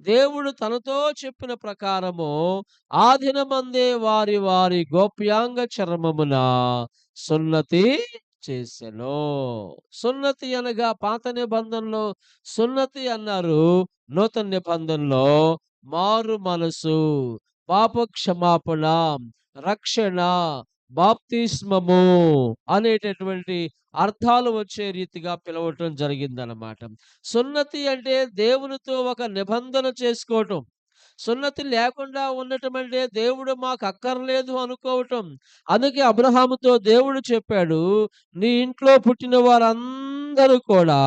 దేవుడు తనతో చెప్పిన ప్రకారము ఆ దినమందే వారి వారి గోప్యాంగ చర్మమున సున్నతి చేసెను. సున్నతి అనగా పాత నిబంధనలో సున్నతి అన్నారు. నూతన నిబంధనలో మారు మనసు, పాప క్షమాపణ, రక్షణ, బాప్తిస్మము అనేటటువంటి అర్థాలు వచ్చే రీతిగా పిలవటం జరిగిందనమాట. సున్నతి అంటే దేవునితో ఒక నిబంధన చేసుకోవటం. సున్నతి లేకుండా ఉండటం అంటే దేవుడు మాకు అక్కర్లేదు అనుకోవటం. అందుకే అబ్రహాముతో దేవుడు చెప్పాడు, నీ ఇంట్లో పుట్టిన వారందరూ కూడా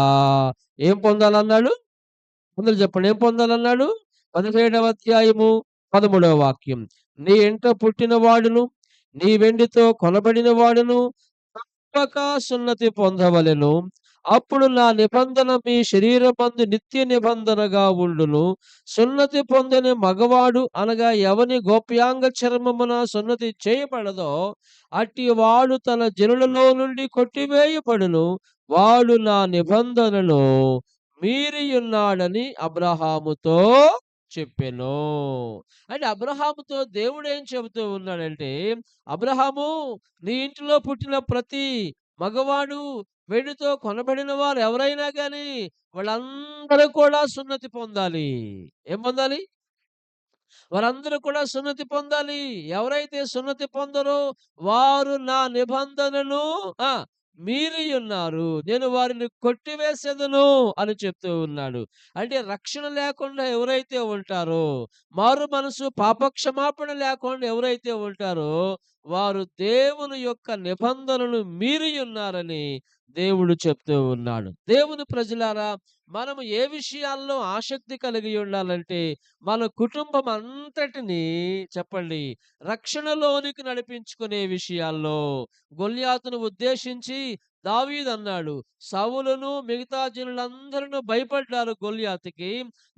ఏం పొందాలన్నాడు? అందరూ చెప్పండి. ఏం పొందాలన్నాడు? 17వ అధ్యాయము 13వ వాక్యం. నీ ఇంట పుట్టిన వాడును, నీ వెండితో కొనబడిన వాడును తప్పక సున్నతి పొందవలెను. అప్పుడు నా నిబంధన మీ శరీరమందు నిత్య నిబంధనగా ఉండును. సున్నతి పొందని మగవాడు అనగా ఎవని గోప్యాంగ చర్మమున సున్నతి చేయబడదో అట్టి వాడు తన జనులలో నుండి కొట్టివేయబడును. వాడు నా నిబంధనను మీరియున్నాడని అబ్రహాముతో చెప్పెను. అంటే అబ్రహాముతో దేవుడు ఏం చెబుతూ ఉన్నాడంటే, అబ్రహాము, నీ ఇంటిలో పుట్టిన ప్రతి మగవాడు, వెండితో కొనబడిన వారు ఎవరైనా గాని వాళ్ళందరూ కూడా సున్నతి పొందాలి. ఏం పొందాలి? వారందరూ కూడా సున్నతి పొందాలి. ఎవరైతే సున్నతి పొందరో వారు నా నిబంధనను ఆ! మీరియున్నారు. నేను వారిని కొట్టివేసెదను అని చెప్తూ ఉన్నాడు. అంటే రక్షణ లేకుండా ఎవరైతే ఉంటారో, మారు మనసు పాపక్షమాపణ లేకుండా ఎవరైతే ఉంటారో, వారు దేవుని యొక్క నిబంధనను మీరియున్నారని దేవుడు చెప్తూ ఉన్నాడు. దేవుని ప్రజలారా, మనము ఏ విషయాల్లో ఆసక్తి కలిగి ఉండాలంటే, మన కుటుంబం అంతటిని చెప్పండి రక్షణలోనికి నడిపించుకునే విషయాల్లో గొల్యాతును ఉద్దేశించి దావీదన్నాడు. సౌలును మిగతా జనులందరూ భయపడ్డారు గొల్యాతుకి.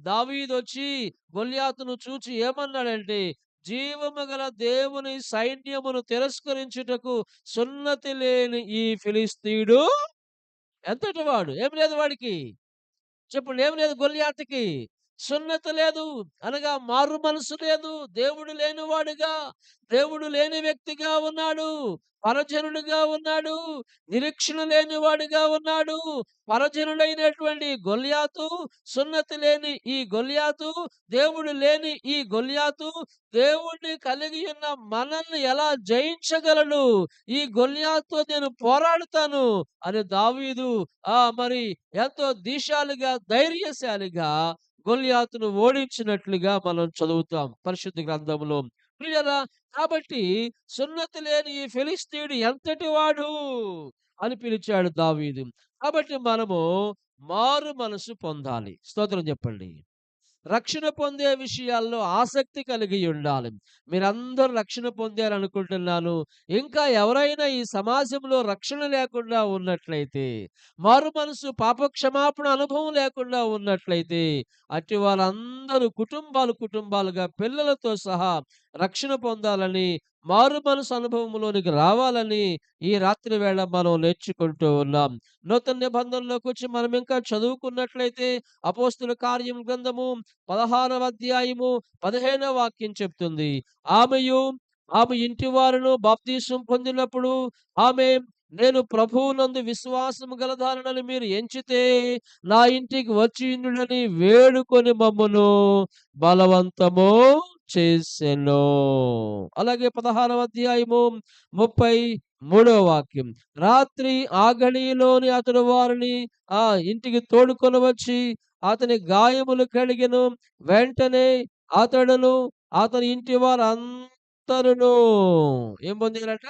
దావీదొచ్చి గొల్యాతును చూచి ఏమన్నాడంటే, జీవము గల దేవుని సైన్యమును తిరస్కరించుటకు సున్నతి లేని ఈ ఫిలిష్తీయుడు ఎంతటి వాడు? ఏం లేదు వాడికి. చెప్పండి. ఏమి లేదు గొల్యాతుకి? సున్నతి లేదు. అనగా మారు మనసు లేదు. దేవుడు లేనివాడుగా, దేవుడు లేని వ్యక్తిగా ఉన్నాడు. పరజనుడుగా ఉన్నాడు. నిరీక్షణ లేనివాడుగా ఉన్నాడు. పరజనుడైనటువంటి గొల్యాతు, సున్నతి లేని ఈ గొల్యాతు, దేవుడు లేని ఈ గొల్యాతు, దేవుణ్ణి కలిగి ఉన్న మనల్ని ఎలా జయించగలడు? ఈ గొల్యాతుతో నేను పోరాడుతాను అని దావీదు మరి ఎంతో ధైర్యశాలిగా, ధైర్యశాలిగా గొల్యాతును ఓడించినట్లుగా మనం చదువుతాం పరిశుద్ధ గ్రంథంలో. ప్రియులారా, కాబట్టి సున్నతి లేని ఈ ఫిలిష్తీయుడు ఎంతటి వాడు అని పిలిచాడు దావీదు. కాబట్టి మనము మారు మనసు పొందాలి. స్తోత్రం చెప్పండి. రక్షణ పొందే విషయాల్లో ఆసక్తి కలిగి ఉండాలి. మీరందరూ రక్షణ పొందారనుకుంటున్నాను. ఇంకా ఎవరైనా ఈ సమాజంలో రక్షణ లేకుండా ఉన్నట్లయితే, మారు మనసు పాపక్షమాపణ అనుభవం లేకుండా ఉన్నట్లయితే, అట్టి వాళ్ళందరూ కుటుంబాలుగా పిల్లలతో సహా రక్షణ పొందాలని, మారు మనసు అనుభవంలోనికి రావాలని ఈ రాత్రి వేళ మనం నేర్చుకుంటూ ఉన్నాం. నూతన నిబంధనలోకొచ్చి మనం ఇంకా చదువుకున్నట్లయితే అపోస్తుల కార్యం గ్రంథము 16వ అధ్యాయము 15వ వాక్యం చెప్తుంది. ఆమెయు ఆమె ఇంటి వారును బాప్తీసం పొందినప్పుడు ఆమె, నేను ప్రభువునందు విశ్వాసము గలదానని మీరు ఎంచితే నా ఇంటికి వచ్చియుండుడని వేడుకొని మమ్మును బలవంతము చేసెను. అలాగే 16వ అధ్యాయము 33వ వాక్యం. రాత్రి ఆ గడియలోని అతడు వారిని ఇంటికి తోడుకొని వచ్చి అతని గాయములు కడిగెను. వెంటనే అతడును అతని ఇంటి వారందరును ఏం పొందారట?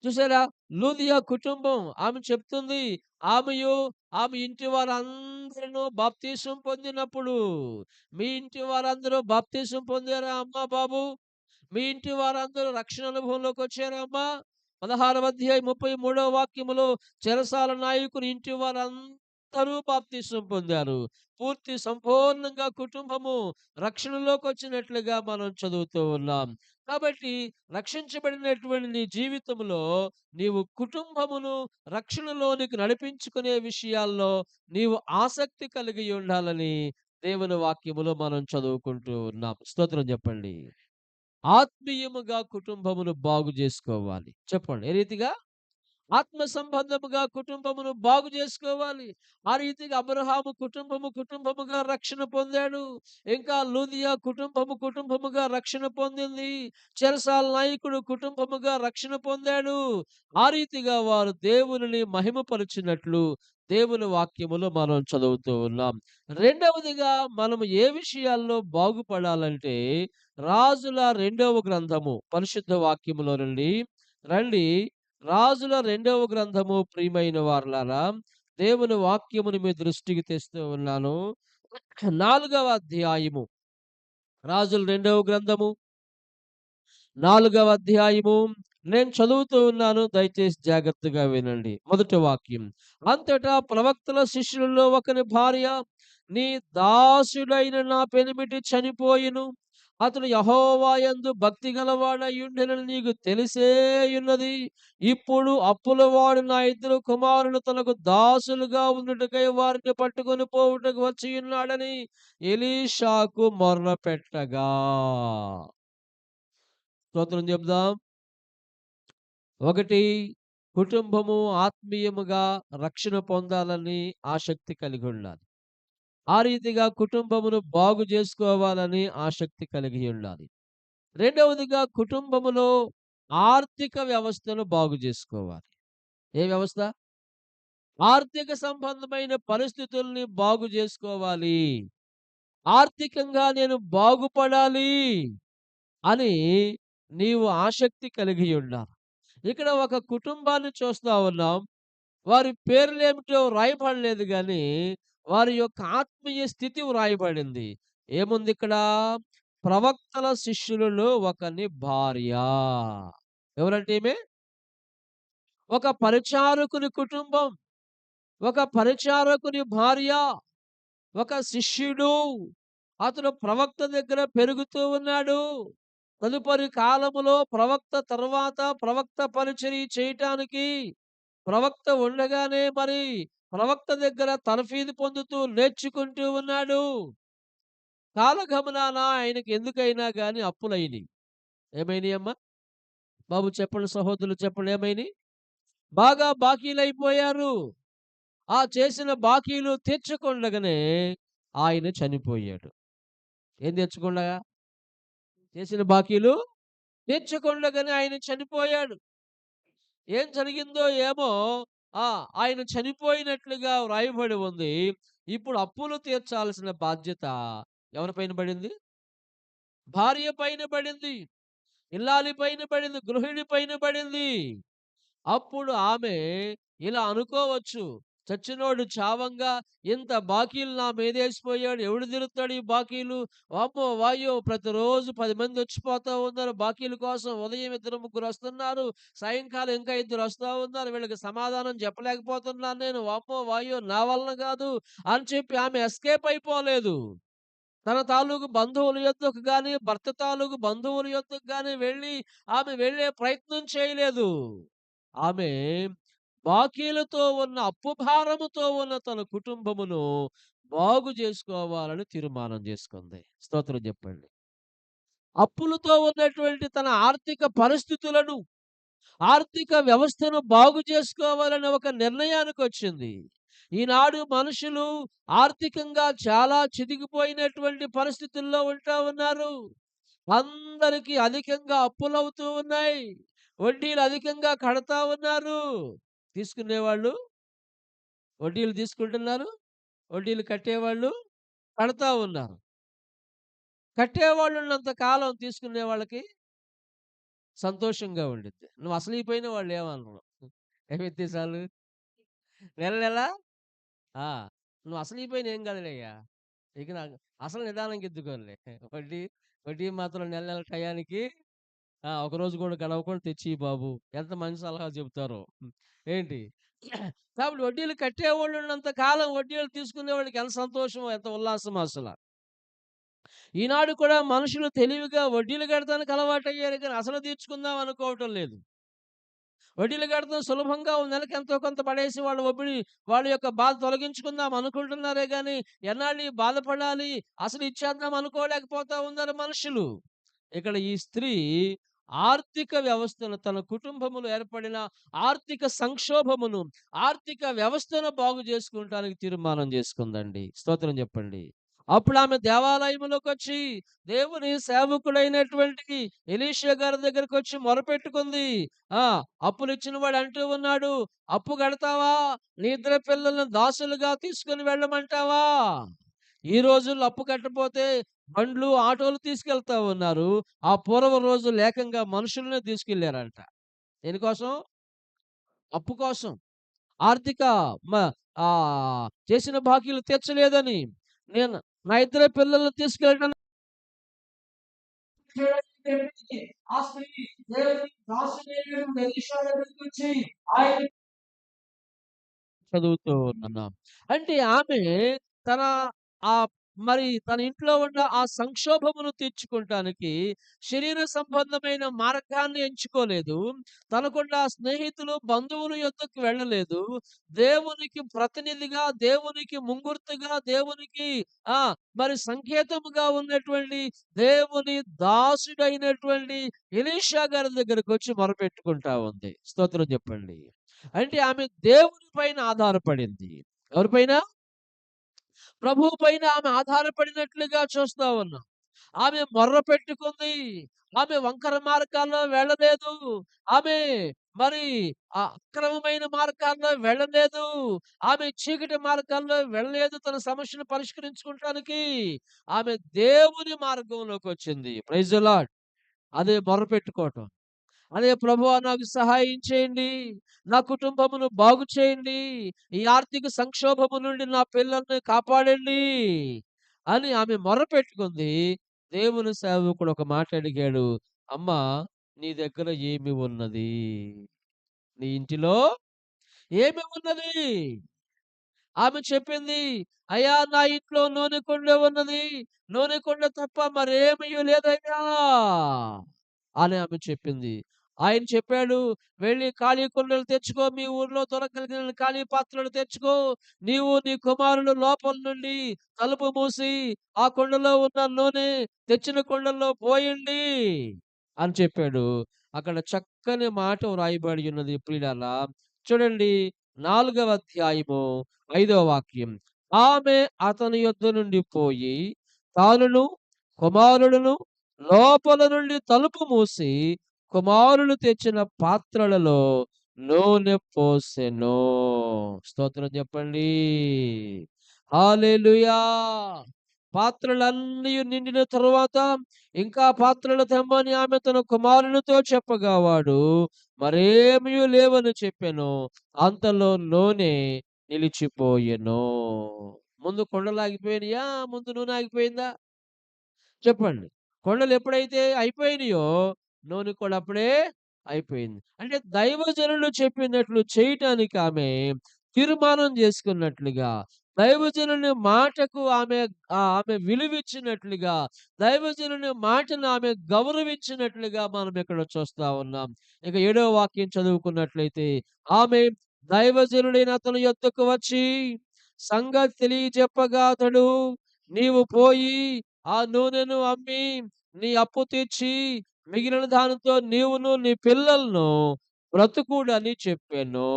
చూసారా? లూదియా కుటుంబం ఆమె చెప్తుంది. ఆమెయు ఆమె ఇంటి వారందరూ బాప్తీసం పొందినప్పుడు, మీ ఇంటి వారందరూ బాప్తీసం పొందారా అమ్మా బాబు? మీ ఇంటి వారందరూ రక్షణ అనుభవంలోకి వచ్చారా అమ్మా? 16వ అధ్యాయం 33వ వాక్యములో చెరసాల నాయకుని ఇంటి వారందరూ బాప్తీసం పొందారు. పూర్తి సంపూర్ణంగా కుటుంబము రక్షణలోకి వచ్చినట్లుగా మనం చదువుతూ ఉన్నాం. కాబట్టి రక్షించబడినటువంటి నీ జీవితంలో నీవు కుటుంబమును రక్షణలోనికి నడిపించుకునే విషయాల్లో నీవు ఆసక్తి కలిగి ఉండాలని దేవుని వాక్యములో మనం చదువుకుంటూ ఉన్నాం. స్తోత్రం చెప్పండి. ఆత్మీయముగా కుటుంబమును బాగు జేసుకోవాలి. చెప్పండి. ఏ రీతిగా? ఆత్మ సంబంధముగా కుటుంబమును బాగు జేసుకోవాలి. ఆ రీతిగా అబ్రహాము కుటుంబముగా రక్షణ పొందాడు. ఇంకా లూదియా కుటుంబముగా రక్షణ పొందింది. చెరసాల నాయకుడు కుటుంబముగా రక్షణ పొందాడు. ఆ రీతిగా వారు దేవునిని మహిమపరిచినట్లు దేవుని వాక్యములో మనం చదువుతూ ఉన్నాం. రెండవదిగా మనం ఏ విషయాల్లో బాగుపడాలంటే రాజుల రెండవ గ్రంథము పరిశుద్ధ వాక్యములో నుండి రండి. రాజుల రెండవ గ్రంథము ప్రియమైన వారలారా, దేవుని వాక్యమును మీ దృష్టికి తెస్తూ ఉన్నాను. 4వ అధ్యాయము. రాజుల రెండవ గ్రంథము 4వ అధ్యాయము. నేను చదువుతూ ఉన్నాను. దయచేసి జాగ్రత్తగా వినండి. మొదటి వాక్యం. అంతటా ప్రవక్తల శిష్యులలో ఒకని భార్య, నీ దాసుడైన నా పెనిమిటి చనిపోయెను. అతడు యెహోవా యందు భక్తి గలవాడయుండెనని నీకు తెలిసేయున్నది. ఇప్పుడు అప్పులవాడు నా ఇద్దరు కుమారులు తనకు దాసులుగా ఉండుటకై వారిని పట్టుకొని పోవుటకు వచ్చియున్నాడని ఎలీషాకు మొర్రపెట్టగా. స్తోత్రం చెప్దాం. ఒకటి, కుటుంబము ఆత్మీయముగా రక్షణ పొందాలని ఆసక్తి కలిగి ఉండాలి. ఆ రీతిగా కుటుంబమును బాగు జేసుకోవాలని ఆసక్తి కలిగి ఉండాలి. రెండవదిగా కుటుంబములో ఆర్థిక వ్యవస్థను బాగు జేసుకోవాలి. ఏ వ్యవస్థ? ఆర్థిక సంబంధమైన పరిస్థితుల్ని బాగు జేసుకోవాలి. ఆర్థికంగా నేను బాగుపడాలి అని నీవు ఆసక్తి కలిగి ఉండాలి. ఇక్కడ ఒక కుటుంబాన్ని చూస్తా ఉన్నాం. వారి పేర్లేమిటో వ్రాయబడలేదు గానీ, వారి యొక్క ఆత్మీయ స్థితి వ్రాయబడింది. ఏముందిక్కడ? ప్రవక్తల శిష్యులలో ఒకని భార్య. ఎవరంటే ఈమె? ఒక పరిచారకుని కుటుంబం. ఒక పరిచారకుని భార్య. ఒక శిష్యుడు. అతను ప్రవక్త దగ్గర పెరుగుతూ ఉన్నాడు. తదుపరి కాలములో ప్రవక్త తర్వాత ప్రవక్త పరిచర్య చేయటానికి ప్రవక్త ఉండగానే మరి ప్రవక్త దగ్గర తర్ఫీదు పొందుతూ నేర్చుకుంటూ ఉన్నాడు. కాలగమనాన ఆయనకి ఎందుకైనా గాని అప్పులయినియి. ఏమైనియమ్మా? బాబు చెప్పండి, సహోదరులు చెప్పండి, ఏమైనియి? బాగా బాకీలయిపోయారు. ఆ చేసిన బాకీలు తీర్చకుండగానే ఆయన చనిపోయాడు. ఏం తీర్చకుండగా? చేసిన బాకీలు తీర్చకుండగానే ఆయన చనిపోయాడు. ఏం జరిగిందో ఏమో, ఆ! ఆయన చనిపోయినట్లుగా వ్రాయబడి ఉంది. ఇప్పుడు అప్పులు తీర్చాల్సిన బాధ్యత ఎవరి పైన పడింది? భార్య పైన పడింది. ఇల్లాలి పైన పడింది. గృహిణి పైన పడింది. అప్పుడు ఆమె ఇలా అనుకోవచ్చు. చచ్చినోడు చావంగా ఇంత బాకీలు నా మీదేసిపోయాడు. ఎవడు తీరుస్తాడు ఈ బాకీలు? వామ్మో! వాయ్యో! ప్రతిరోజు 10 మంది వచ్చిపోతా ఉన్నారు బాకీల కోసం. ఉదయం ఇద్దరు ముగ్గురు వస్తున్నారు. సాయంకాలం ఇంకా ఇద్దరు వస్తా ఉన్నారు. వీళ్ళకి సమాధానం చెప్పలేకపోతున్నాను నేను. వామ్మో! వాయ్యో! నా వలన కాదు అని చెప్పి ఆమె ఎస్కేప్ అయిపోలేదు. తన తాలూకు బంధువుల యొద్దకు గాని, భర్త తాలూకు బంధువుల యొద్దకు గాని ఆమె వెళ్ళే ప్రయత్నం చేయలేదు. ఆమె బాకీలతో ఉన్న, అప్పు భారముతో ఉన్న తన కుటుంబమును బాగు జేసుకోవాలని తీర్మానం జేసుకుంది. స్తోత్రం జెప్పండి. అప్పులతో ఉన్నటువంటి తన ఆర్థిక పరిస్థితులను, ఆర్థిక వ్యవస్థను బాగు చేసుకోవాలని ఒక నిర్ణయానికొచ్చింది. ఈనాడు మనుషులు ఆర్థికంగా చాలా చితికిపోయినటువంటి పరిస్థితుల్లో ఉంటా ఉన్నారు. అందరికి అధికంగా అప్పులవుతూ ఉన్నాయి. వడ్డీలు అధికంగా కడతా ఉన్నారు. తీసుకునేవాళ్ళు వడ్డీలు తీసుకుంటున్నారు. వడ్డీలు కట్టేవాళ్ళు కడతా ఉన్నారు. కట్టేవాళ్ళున్నంత కాలం తీసుకునే వాళ్ళకి సంతోషంగా ఉండిద్ది. నువ్వు అసలైపోయిన వాళ్ళేమనరు. ఏమిత్తే చాలు. నెల నెల ఆ! నువ్వు అసలైపోయిన ఏం కాదులేయ్యా. ఇక నాకు అసలు నిదానంగా ఇద్దుకోనిలే. వడ్డీ వడ్డీ మాత్రం నెల నెల టయానికి ఒకరోజు కూడా గడవకుండా తెచ్చియి బాబు. ఎంత మంచి సలహా చెబుతారో. ఏంటి? కాబట్టి వడ్డీలు కట్టేవాళ్ళున్నంత కాలం వడ్డీలు తీసుకునేవాళ్ళకి ఎంత సంతోషమో, ఎంత ఉల్లాసమో అసల. ఈనాడు కూడా మనుషులు తెలివిగా వడ్డీలు కడతానికి అలవాటయ్యారు గానీ, అసలు తీర్చుకుందాం అనుకోవటం లేదు. వడ్డీలు కడతాం సులభంగా నెలకి ఎంతో కొంత పడేసి వాళ్ళ యొక్క బాధ తొలగించుకుందాం అనుకుంటున్నారే గాని, ఎన్నాళ్ళు ఈ బాధపడాలి, అసలు ఇచ్చేద్దాం అనుకోలేకపోతా ఉన్నారు మనుషులు. ఇక్కడ ఈ స్త్రీ ఆర్థిక వ్యవస్థను, తన కుటుంబములో ఏర్పడిన ఆర్థిక సంక్షోభమును, ఆర్థిక వ్యవస్థను బాగు చేసుకుంటానికి తీర్మానం చేసుకుందండి. స్తోత్రం చెప్పండి. అప్పుడు ఆమె దేవాలయంలోకొచ్చి దేవుని సేవకుడైనటువంటి ఎలీషా గారి దగ్గరకొచ్చి మొరపెట్టుకుంది. ఆ! అప్పులిచ్చిన వాడు అంటూ ఉన్నాడు, "అప్పు కడతావా? నీ ఇద్దరు పిల్లలను దాసులుగా తీసుకొని వెళ్ళమంటావా?" ఈ రోజుల్లో అప్పు కట్టపోతే బండ్లు, ఆటోలు తీసుకెళ్తా ఉన్నారు. ఆ పూర్వ రోజుల్లో ఏకంగా మనుషులనే తీసుకెళ్లారంట. దేనికోసం? అప్పు కోసం. ఆర్థిక మ చేసిన బాకీలు తీర్చలేదని. నేను నా ఇద్దరు పిల్లల్ని తీసుకెళ్ళడానికి ఆ స్త్రీ దేవునికి దాసుడైనటువంటి ఎలీషా దగ్గరికొచ్చి ఆయన చదువుతూ ఉన్నాం. అంటే ఆమె తన ఆహ్, మరి తన ఇంట్లో ఉన్న ఆ సంక్షోభమును తీర్చుకుంటానికి శరీర సంబంధమైన మార్గాన్ని ఎంచుకోలేదు. తనకున్న స్నేహితులు, బంధువుల యొద్దకు వెళ్ళలేదు. దేవునికి ప్రతినిధిగా, దేవునికి ముంగుర్తుగా, దేవునికి ఆ! మరి సంకేతముగా ఉన్నటువంటి దేవుని దాసుడైనటువంటి ఎలీషా గారి దగ్గరకొచ్చి మొరపెట్టుకుంటా ఉంది. స్తోత్రం చెప్పండి. అంటే ఆమె దేవుని పైన ఆధారపడింది. ఎవరి పైన? ప్రభువు పైన ఆమె ఆధారపడినట్లుగా చూస్తా ఉన్నాం. ఆమె మొర్ర పెట్టుకుంది. ఆమె వంకర మార్గాల్లో వెళ్ళలేదు. ఆమె మరి అక్రమమైన మార్గాల్లో వెళ్ళలేదు. ఆమె చీకటి మార్గాల్లో వెళ్ళలేదు తన సమస్యను పరిష్కరించుకుంటానికి. ఆమె దేవుని మార్గంలోకొచ్చింది. Praise the lord. అదే మొర్రపెట్టుకోవటం. అదే ప్రభువా నాకు సహాయం చేయండి. నా కుటుంబమును బాగు చేయండి. ఈ ఆర్థిక సంక్షోభము నుండి నా పిల్లల్ని కాపాడండి అని ఆమె మొర్రపెట్టుకుంది. దేవుని సేవకుడు ఒక మాట అడిగాడు. అమ్మా నీ దగ్గర ఏమి ఉన్నది? నీ ఇంటిలో ఏమి ఉన్నది? ఆమె చెప్పింది, "అయ్యా నా ఇంట్లో నూనె కుండ ఉన్నది. నూనె కుండ తప్ప మరేమీ లేదయ్యా" అని ఆమె చెప్పింది. ఆయన చెప్పాడు, "వెళ్లి ఖాళీ కుండలు తెచ్చుకో. మీ ఊర్లో దొరకగలిగిన ఖాళీ పాత్రలు తెచ్చుకో. నీవు నీ కుమారులు లోపల నుండి తలుపు మూసి ఆ కుండలో ఉన్న నూనె తెచ్చిన కుండల్లో పోయండి" అని చెప్పాడు. అక్కడ చక్కని మాట వ్రాయబడి ఉన్నది ప్రియులారా. చూడండి 4వ అధ్యాయము 5వ వాక్యం. ఆమె అతని యొద్ద నుండి పోయి తానును, కుమారుడును లోపల నుండి తలుపు మూసి కుమారులు తెచ్చిన పాత్రలలో నూనె పోసెను. స్తోత్రం చెప్పండి. హల్లెలూయా! పాత్రలన్నీ నిండిన తరువాత ఇంకా పాత్రలు తెమ్మని ఆమె తన కుమారునితో చెప్పగా వాడు మరేమీ లేవని చెప్పెను. అంతలో నూనె నిలిచిపోయెను. ముందు కుండలాగిపోయినయా? ముందు నూనె ఆగిపోయిందా? చెప్పండి. కొండలు ఎప్పుడైతే అయిపోయినాయో, నూనె కూడా అప్పుడే అయిపోయింది. అంటే దైవజనులు చెప్పినట్లు చేయటానికి ఆమె తీర్మానం చేసుకున్నట్లుగా, దైవజనుని మాటకు ఆమె విలువిచ్చినట్లుగా, దైవజనుని మాటను ఆమె గౌరవించినట్లుగా మనం ఇక్కడ చూస్తా ఉన్నాం. ఇక 7వ వాక్యం చదువుకున్నట్లయితే, ఆమె దైవజనుడైన అతని యొద్దకు వచ్చి సంగతి తెలియజెప్పగా అతడు, "నీవు పోయి ఆ నూనెను అమ్మి నీ అప్పు తీర్చి మిగిలిన దానితో నీవును నీ పిల్లలను బ్రతుకుడని చెప్పెను."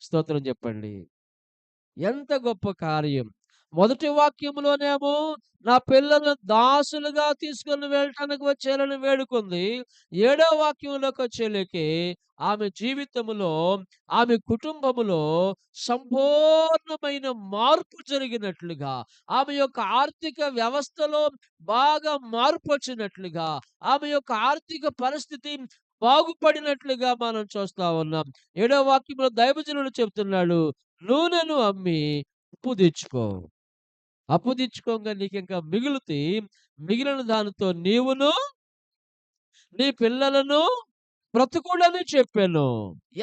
స్తోత్రం చెప్పండి. ఎంత గొప్ప కార్యం. మొదటి వాక్యంలోనేమో నా పిల్లలను దాసులుగా తీసుకొని వెళ్ళటానికి వచ్చారని వేడుకుంది. ఏడో వాక్యంలోకొచ్చేలకి ఆమె జీవితములో, ఆమె కుటుంబములో సంపూర్ణమైన మార్పు జరిగినట్లుగా, ఆమె యొక్క ఆర్థిక వ్యవస్థలో బాగా మార్పొచ్చినట్లుగా, ఆమె యొక్క ఆర్థిక పరిస్థితి బాగుపడినట్లుగా మనం చూస్తా ఉన్నాం. ఏడో వాక్యంలో దైవజనుడు చెప్తున్నాడు. నూనెను అమ్మి అప్పు తెచ్చుకో. అప్పు తెచ్చుకోంగా నీకింకా మిగిలిన దానితో నీవును, నీ పిల్లలను బ్రతుకుడని చెప్పాను.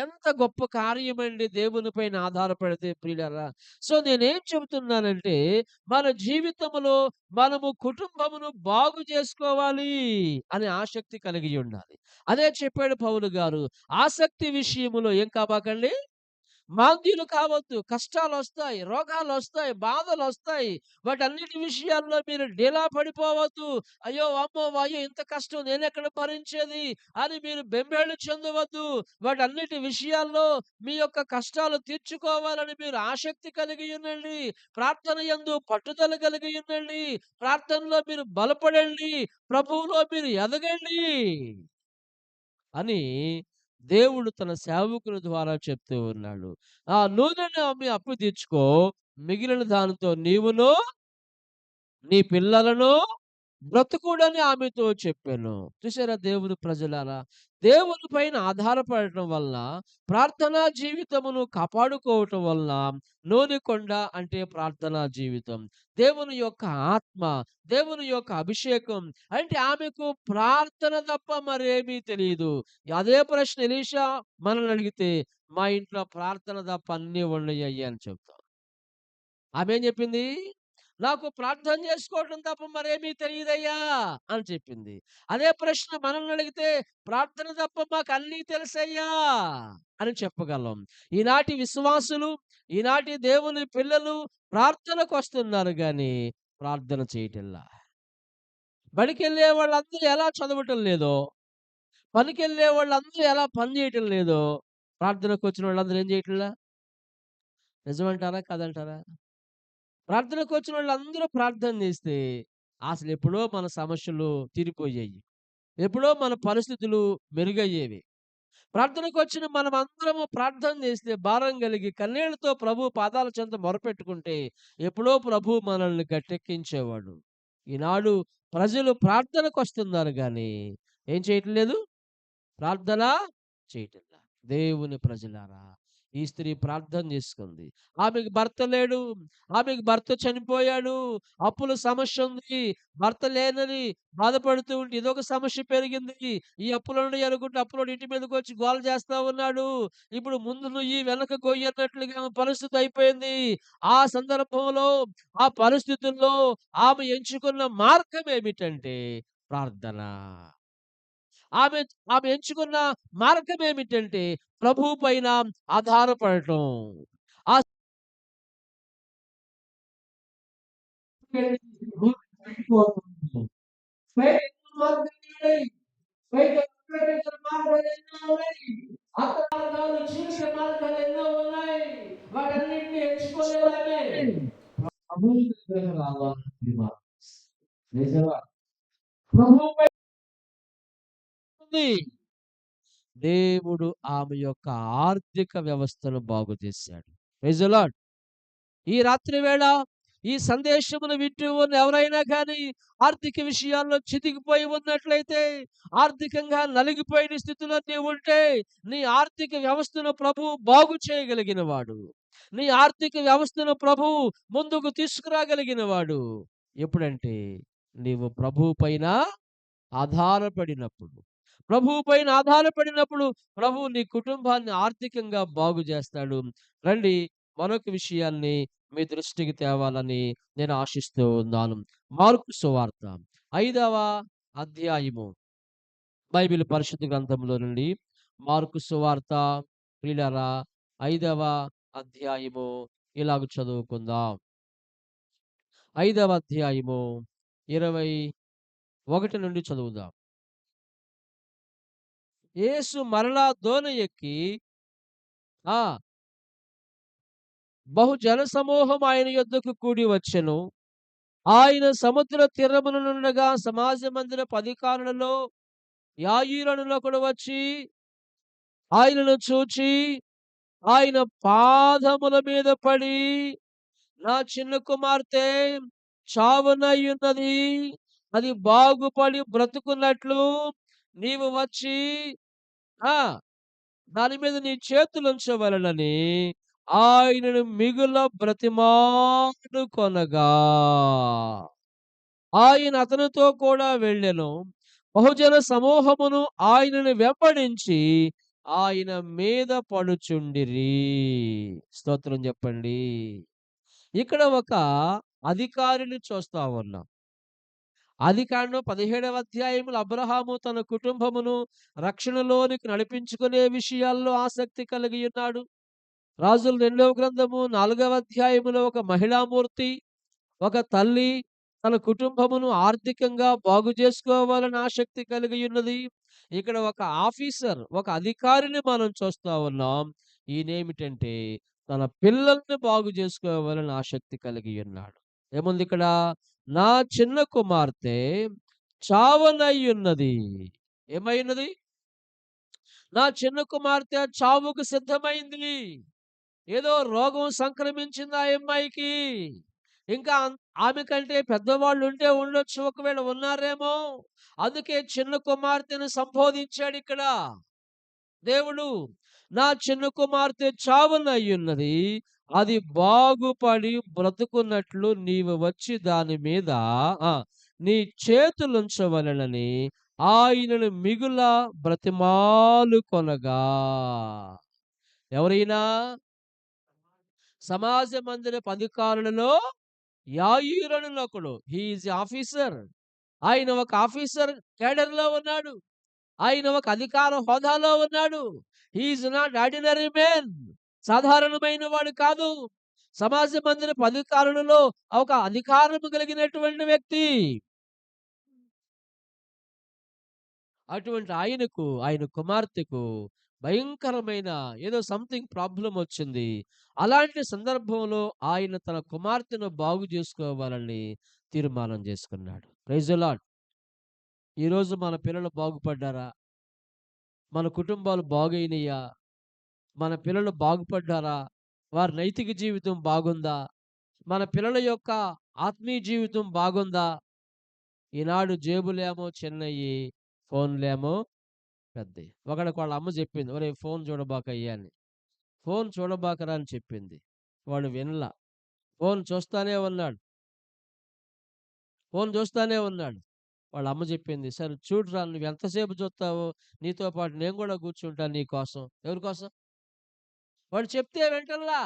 ఎంత గొప్ప కార్యమండి దేవుని పైన ఆధారపడితే ప్రియులారా. సో, నేనేం చెబుతున్నానంటే, మన జీవితంలో మనము కుటుంబమును బాగు చేసుకోవాలి అనే ఆసక్తి కలిగి ఉండాలి. అదే చెప్పాడు పౌలు గారు. ఆసక్తి విషయములో ఏం కాబాకండి, మాంద్యులు కావద్దు. కష్టాలొస్తాయి, రోగాలొస్తాయి, బాధలొస్తాయి. వాటన్నిటి విషయాల్లో మీరు డీలా పడిపోవద్దు. అయ్యో! అమ్మో! అయ్యో! ఇంత కష్టం నేనెక్కడ భరించేది అని మీరు బెంబేలు చెందవద్దు. వాటన్నిటి విషయాల్లో మీ యొక్క కష్టాలు తీర్చుకోవాలని మీరు ఆసక్తి కలిగి ఉండండి. ప్రార్థన యందు పట్టుదల కలిగి ఉండండి. ప్రార్థనలో మీరు బలపడండి. ప్రభువులో మీరు ఎదగండి అని దేవుడు తన సేవకుల ద్వారా చెప్తూ ఉన్నాడు. ఆ నూనెను అమ్మి అప్పు తెచ్చుకో, మిగిలిన దానితో నీవును, నీ పిల్లలను బ్రతుకుడని ఆమెతో చెప్పాను. చూసారా దేవుని ప్రజలారా? దేవుని పైన ఆధారపడటం వల్ల, ప్రార్థనా జీవితమును కాపాడుకోవటం వల్ల, నూనె కొండ అంటే ప్రార్థనా జీవితం. దేవుని యొక్క ఆత్మ, దేవుని యొక్క అభిషేకం అంటే ఆమెకు ప్రార్థన తప్ప మరేమీ తెలీదు. అదే ప్రశ్న ఎలీషా మనల్ని అడిగితే, మా ఇంట్లో ప్రార్థన తప్ప అన్నీ ఉన్నయ్యయ్యా అని చెప్తాం. ఆమేం చెప్పింది? నాకు ప్రార్థన చేసుకోవటం తప్ప మరేమీ తెలీదయ్యా అని చెప్పింది. అదే ప్రశ్న మనల్ని అడిగితే ప్రార్థన తప్ప మాకన్నీ తెలుసయ్యా అని చెప్పగలం. ఈనాటి విశ్వాసులు, ఈనాటి దేవుని పిల్లలు ప్రార్థనకొస్తున్నారు గానీ ప్రార్థన చేయటంలా. బడికెళ్ళే వాళ్ళందరూ ఎలా చదవటం లేదో, పనికెళ్ళే వాళ్ళందరూ ఎలా పని చేయటం లేదో, ప్రార్థనకొచ్చిన వాళ్ళందరూ ఏం చేయట్లా? నిజమంటారా? కాదంటారా? ప్రార్థనకొచ్చినోళ్ళందరూ ప్రార్థన జేస్తే, అసలెప్పుడో మన సమస్యలు తీరిపోయాయి. ఎప్పుడో మన పరిస్థితులు మెరుగయ్యేవి. ప్రార్థనకొచ్చిన మనమందరము ప్రార్థన జేస్తే భారం గలిగి కన్నీళ్లతో ప్రభు పాదాల చెంత మొరపెట్టుకుంటే, ఎప్పుడో ప్రభు మనల్ని గట్టెక్కించేవాడు. ఈనాడు ప్రజలు ప్రార్థనకొస్తున్నారు గానీ, ఏం చేయట్లేదు? ప్రార్థన చేయటంలా. దేవుని ప్రజలారా, ఈ స్త్రీ ప్రార్థన చేసుకుంది. ఆమెకు భర్త లేడు. ఆమెకు భర్త చనిపోయాడు. అప్పుల సమస్య ఉంది. భర్త లేనని బాధపడుతూ ఉంటే ఇదొక సమస్య పెరిగింది. ఈ అప్పులున్నాయి అనుకుంటే అప్పులోడు ఇంటి మీదకొచ్చి గోల చేస్తా ఉన్నాడు. ఇప్పుడు ముందు నుయ్యి వెనక గొయ్యి అన్నట్లుగా ఆమె పరిస్థితి అయిపోయింది. ఆ సందర్భంలో, ఆ పరిస్థితుల్లో ఆమె ఎంచుకున్న మార్గం ఏమిటంటే ప్రార్థన. ఆమె ఆమె ఎంచుకున్న మార్గమేమిటంటే ప్రభువు పైన ఆధారపడటం. ఆ మార్గాలు, చీకటి మార్గాలు ఎన్నో ఉన్నాయి. వాటన్నిటిని ఎంచుకోలేదామె. ప్రభువు దగ్గరకు రావాలని నిజంగా ప్రభువుపై ఉంది. దేవుడు ఆమె యొక్క ఆర్థిక వ్యవస్థను బాగు చేశాడు. Praise the lord. ఈ రాత్రి వేళ ఈ సందేశమును వింటూ ఉన్న ఎవరైనా కానీ ఆర్థిక విషయాల్లో చితికిపోయి ఉన్నట్లయితే, ఆర్థికంగా నలిగిపోయిన స్థితిలో నీవుంటే, నీ ఆర్థిక వ్యవస్థను ప్రభువు బాగు చేయగలిగిన వాడు. నీ ఆర్థిక వ్యవస్థను ప్రభువు ముందుకు తీసుకురాగలిగిన వాడు. ఎప్పుడంటే నీవు ప్రభువు పైన ఆధారపడినప్పుడు. ప్రభువు పైన ఆధారపడినప్పుడు ప్రభువు నీ కుటుంబాన్ని ఆర్థికంగా బాగు చేస్తాడు. రండి, మరొక విషయాన్ని మీ దృష్టికి తేవాలని నేను ఆశిస్తూ ఉన్నాను. మార్కు సువార్త 5వ అధ్యాయము, బైబిల్ పరిశుద్ధ గ్రంథంలో నుండి మార్కు సువార్త ప్రియులారా 5వ అధ్యాయము ఇలాగ చదువుకుందాం. 5వ అధ్యాయము 21 నుండి చదువుదాం. యేసు మరలా దోణి ఎక్కి ఆ బహు జనసమూహం ఆయన యొద్దకు కూడి వచ్చెను. ఆయన సముద్ర తీరముననుండగా సమాజ మందిరపు అధికారులలో యాయీరనులొకడు వచ్చి ఆయనను చూచి ఆయన పాదముల మీద పడి, నా చిన్న కుమార్తె చావునయ్యున్నది. అది బాగుపడి బ్రతుకున్నట్లు నీవు వచ్చి ఆ దాని మీద నీ చేతులుంచవలెనని ఆయనను మిగుల బ్రతిమాలుకొనగా, ఆయన అతనితో కూడా వెళ్ళెను. బహుజన సమూహమును ఆయనను వెంబడించి ఆయన మీద పడుచుండిరి. స్తోత్రం చెప్పండి. ఇక్కడ ఒక అధికారిని చూస్తా ఉన్నాం. ఆదికాండం 17వ అధ్యాయంలో అబ్రహాము తన కుటుంబమును రక్షణలోనికి నడిపించుకునే విషయాల్లో ఆసక్తి కలిగి ఉన్నాడు. రాజుల 2వ గ్రంథము 4వ అధ్యాయములో ఒక మహిళామూర్తి, ఒక తల్లి తన కుటుంబమును ఆర్థికంగా బాగు చేసుకోవాలని ఆసక్తి కలిగి ఉన్నది. ఇక్కడ ఒక ఆఫీసర్, ఒక అధికారిని మనం చూస్తా ఉన్నాం. ఈయనేమిటంటే తన పిల్లల్ని బాగు చేసుకోవాలని ఆసక్తి కలిగి ఉన్నాడు. ఏముంది ఇక్కడ? నా చిన్న కుమార్తె చావనయ్యున్నది. ఏమైనది? నా చిన్న కుమార్తె చావుకు సిద్ధమైంది. ఏదో రోగం సంక్రమించింది ఆ అమ్మాయికి. ఇంకా ఆమె కంటే పెద్దవాళ్ళుంటే ఉండొచ్చు. ఒకవేళ ఉన్నారేమో! అందుకే చిన్న కుమార్తెను సంబోధించాడిక్కడ దేవుడు. నా చిన్న కుమార్తె చావునయ్యున్నది. అది బాగుపడి బ్రతుకున్నట్లు నీవు వచ్చి దాని మీద ఆ! నీ చేతులుంచవలెనని ఆయనను మిగుల బ్రతిమాలుకొనగా. ఎవరైనా? సమాజ మందిరపు అధికారులలో యాయీరనునొకడు. He is officer. ఆయన ఒక ఆఫీసర్ కేడర్‌లో ఉన్నాడు. ఆయన ఒక అధికార హోదాలో ఉన్నాడు. He is not ordinary man. సాధారణమైన వాడు కాదు. సమాజ మందిరపు అధికారులలో ఒక అధికారము కలిగినటువంటి వ్యక్తి. అటువంటి ఆయనకు, ఆయన కుమార్తెకు భయంకరమైన ఏదో సంథింగ్ ప్రాబ్లమ్ వచ్చింది. అలాంటి సందర్భంలో ఆయన తన కుమార్తెను బాగు జేసుకోవాలని తీర్మానం జేసుకున్నాడు. Praise the lord. ఈరోజు మన పిల్లలు బాగుపడ్డారా? మన కుటుంబాలు బాగయినయా? మన పిల్లలు బాగుపడ్డారా? వారి నైతిక జీవితం బాగుందా? మన పిల్లల యొక్క ఆత్మీయ జీవితం బాగుందా? ఈనాడు జేబులేమో చిన్నయి, ఫోన్‌లేమో పెద్దయి. ఒకడికి వాళ్ళ అమ్మ జెప్పింది, "ఒరేయ్! ఫోన్ చూడబాకయ్యా" అని. ఫోన్ చూడబాకరా అని చెప్పింది. వాడు వినలా. ఫోన్ చూస్తానే ఉన్నాడు. ఫోన్ చూస్తానే ఉన్నాడు. వాళ్ళ అమ్మ చెప్పింది, "సరే చూడురా నువ్వెంతసేపు చూస్తావో నీతో పాటు నేను గూడా కూర్చుంటాను నీకోసం." ఎవరి కోసం? వాడు చెప్తే వింటల్లా.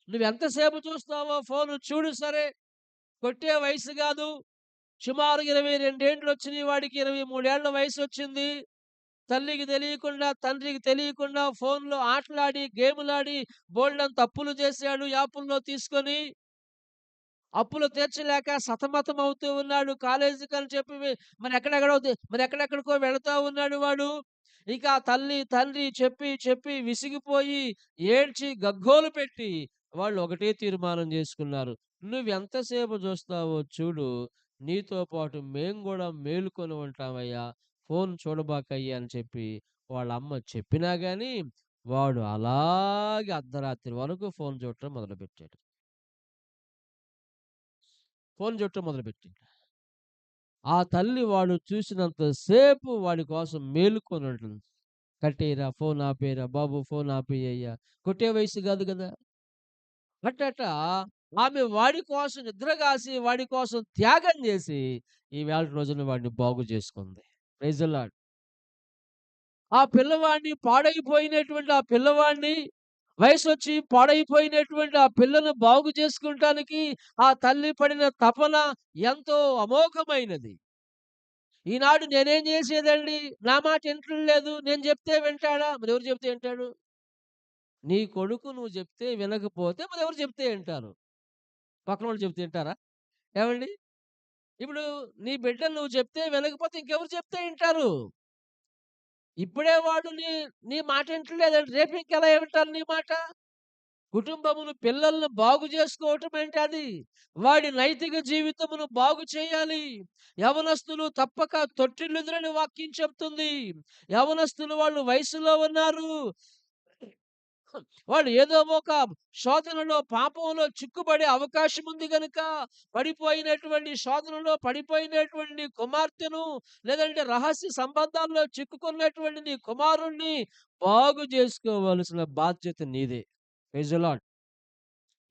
"నువ్వెంతసేపు చూస్తావో ఫోను చూడు సరే. కొట్టే వయసు గాదు. సుమారు 22 ఏండ్లొచ్చినియి వాడికి. 23 ఏళ్ల వయసొచ్చింది. తల్లికి తెలియకుండా, తండ్రికి తెలియకుండా ఫోన్‌లో ఆటలాడి, గేములాడి బోలెడంత అప్పులు చేశాడు యాపుల్లో తీసుకొని. అప్పులు తీర్చలేక సతమతమవుతూ ఉన్నాడు. కాలేజీకని చెప్పి మరి ఎక్కడెక్కడికో వెళతా ఉన్నాడు వాడు. ఇక తల్లి, తండ్రి చెప్పి, చెప్పి విసిగిపోయి, ఏడ్చి గగ్గోలు పెట్టి వాళ్ళు ఒకటే తీర్మానం చేసుకున్నారు. "నువ్వెంతసేపు చూస్తావో చూడు. నీతో పాటు మేము గూడా మేలుకొని ఉంటామయ్యా. ఫోను చూడబాకయ్యా" అని చెప్పి వాళ్ళమ్మ చెప్పినా గాని, వాడు అలాగే అర్ధరాత్రి వరకు ఫోను చూడటం మొదలుపెట్టాడు. ఫోను చూడటం మొదలుపెట్టాడు. ఆ తల్లి వాడు చూసినంత సేపు వాడి కోసం మేలుకొనుంటుంది. "కట్టేయరా, ఫోన్ ఆపేయరా, బాబు ఫోన్ ఆపేయ్యా." కొట్టే వయసు గాదు గదా! అట్టటా ఆమె వాడి కోసం నిద్రగాసి, వాడి కోసం త్యాగం జేసి, ఈవేళటి రోజున వాడిని బాగు చేసుకుంది. Praise the lord. ఆ పిల్లవాడిని పాడైపోయినటువంటి ఆ పిల్లవాడిని వయసొచ్చి పాడైపోయినటువంటి ఆ పిల్లను బాగు చేసుకుంటానికి ఆ తల్లి పడిన తపన ఎంతో అమోఘమైనది. ఈనాడు నేనేం జేసేదండి? నా మాట ఇంటలేదు. నేను జెప్తే వింటాడా? మరెవరు చెప్తే ఇంటాడు? నీ కొడుకు నువ్వు జెప్తే వినకపోతే మరెవరు చెప్తే ఇంటారు? పక్కనోళ్ళు చెప్తే ఇంటారా? ఏవండి? ఇప్పుడు నీ బిడ్డలు నువ్వు చెప్తే వినకపోతే ఇంకెవరు చెప్తే ఇంటారు? ఇప్పుడే వాడు నీ నీ మాట ఇంటలేదంటే రేపు ఇంకెలా వింటారు నీ మాట? కుటుంబమును, పిల్లలను బాగు జేసుకోవటం అంటే అది. వాడి నైతిక జీవితమును బాగు చేయాలి. యవ్వనస్తులు తప్పక తొట్టిల్లుదురని వాక్యం చెప్తుంది. యవ్వనస్తులు వాళ్ళు వయసులో ఉన్నారు. వాళ్ళు ఏదో ఒక శోధనలో, పాపంలో చిక్కుబడే అవకాశం ఉంది గనుక, పడిపోయినటువంటి శోధనలో పడిపోయినటువంటి నీ కుమార్తెను, లేదంటే రహస్య సంబంధాల్లో చిక్కుకున్నటువంటి నీ కుమారుణ్ణి బాగు జేసుకోవలసిన బాధ్యత నీదే. Praise the lord.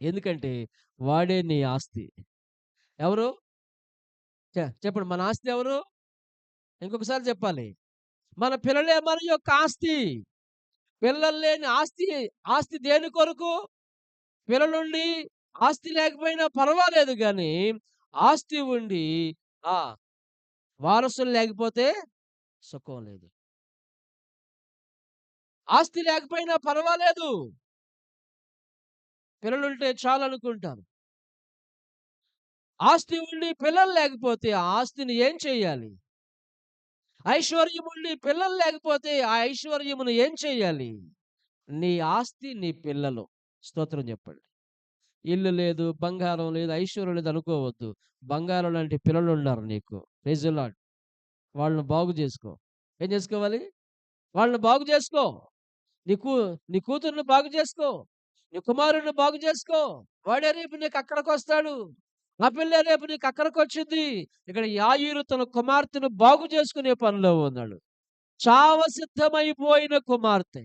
ఎందుకంటే వాడే నీ ఆస్తి. ఎవరు? చెప్పండి మన ఆస్తి ఎవరు? ఇంకొకసారి చెప్పాలి. మన పిల్లలే మన యొక్క ఆస్తి. పిల్లలు లేని ఆస్తి, ఆస్తి దేని కొరకు? పిల్లలుండి ఆస్తి లేకపోయినా పర్వాలేదు గానీ, ఆస్తి ఉండి ఆ! వారసులు లేకపోతే సుఖం లేదు. ఆస్తి లేకపోయినా పర్వాలేదు. పిల్లలుంటే చాలనుకుంటాం. ఆస్తి ఉండి పిల్లలు లేకపోతే ఆ ఆస్తిని ఏం చేయాలి? ఐశ్వర్యం ఉండి పిల్లలు లేకపోతే ఆ ఐశ్వర్యమును ఏం చేయాలి? నీ ఆస్తి నీ పిల్లలు. స్తోత్రం చెప్పండి. ఇల్లు లేదు, బంగారం లేదు, ఐశ్వర్యం లేదు అనుకోవద్దు. బంగారం లాంటి పిల్లలున్నారు నీకు. Praise the lord. వాళ్ళని బాగు జేసుకో. ఏం జేసుకోవాలి? వాళ్ళని బాగు జేసుకో. నీకు నీ కూతుర్ని బాగు జేసుకో. నీ కుమారుడిని బాగు జేసుకో. వాడే రేపు నీకక్కరకొస్తాడు. ఆ పిల్లే రేపు నీకక్కరకొచ్చిద్ది. ఇక్కడ యాయీరు తన కుమార్తెను బాగు చేసుకునే పనిలో ఉన్నాడు. చావ సిద్ధమైపోయిన కుమార్తె.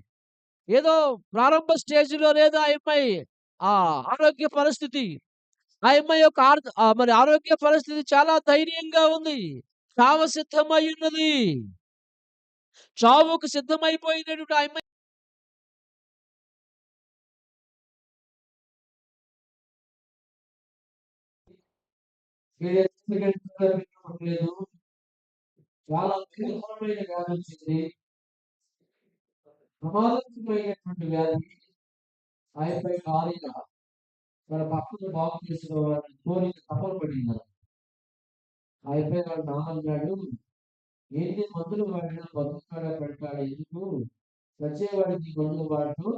ఏదో ప్రారంభ స్టేజ్‌లో లేదు ఆ అమ్మాయి. ఆ ఆరోగ్య పరిస్థితి. ఆ అమ్మాయి యొక్క మరి ఆరోగ్య పరిస్థితి చాలా దయనీయంగా ఉంది. చావ సిద్ధమయ్యున్నది. చావుకు సిద్ధమైపోయినటువంటి ఆ అమ్మాయి లేదు. చాలా భయంకరమైన వ్యాధొచ్చింది. ప్రమాదకరమైనటువంటి వ్యాధి. ఆ అబ్బాయి భార్య తన భర్తను బాగు చేసుకోవాలని కోరిక తపన పడింది. ఆ అబ్బాయి వాళ్ళ నాన్న అన్నాడు, ఎన్ని మందులు వాడినా బతుకుతాడా పెడతాడా ఎందుకు? చచ్చేవాడికి మందులు వాడటం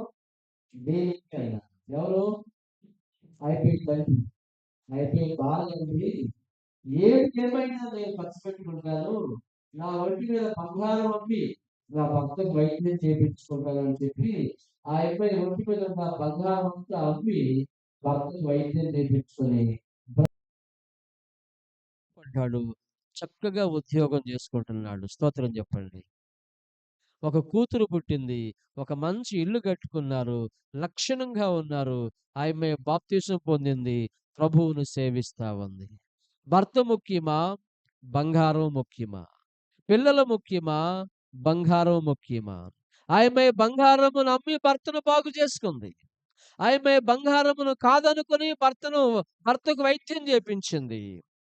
దేనికి అన్నాడు. ఎవరు? ఆ అబ్బాయి తల్లి. ఆ అబ్బాయి భార్య అంది, ఏమైనా నేను ఖర్చు పెట్టుకుంటాను. నా ఒంటి మీద బంగారం అమ్మి నా భర్తకు వైద్యం చేపించుకుంటానని చెప్పి, ఆ అబ్బాయి ఒంటి మీద ఉన్న బంగారం అంతా అమ్మి భర్తకు వైద్యం చేపించుకొని పడ్డాడు. చక్కగా ఉద్యోగం చేసుకుంటున్నాడు. స్తోత్రం చెప్పండి. ఒక కూతురు పుట్టింది. ఒక మంచి ఇల్లు కట్టుకున్నారు. లక్షణంగా ఉన్నారు. ఆమె బాప్తిసం పొందింది. ప్రభువును సేవిస్తా ఉంది. భర్త ముఖ్యమా? బంగారం ముఖ్యమా? పిల్లలు ముఖ్యమా? బంగారం ముఖ్యమా? ఆమె బంగారమును అమ్మి భర్తను బాగు చేసుకుంది. ఆమె బంగారమును కాదనుకుని భర్తకు వైద్యం చేపించింది.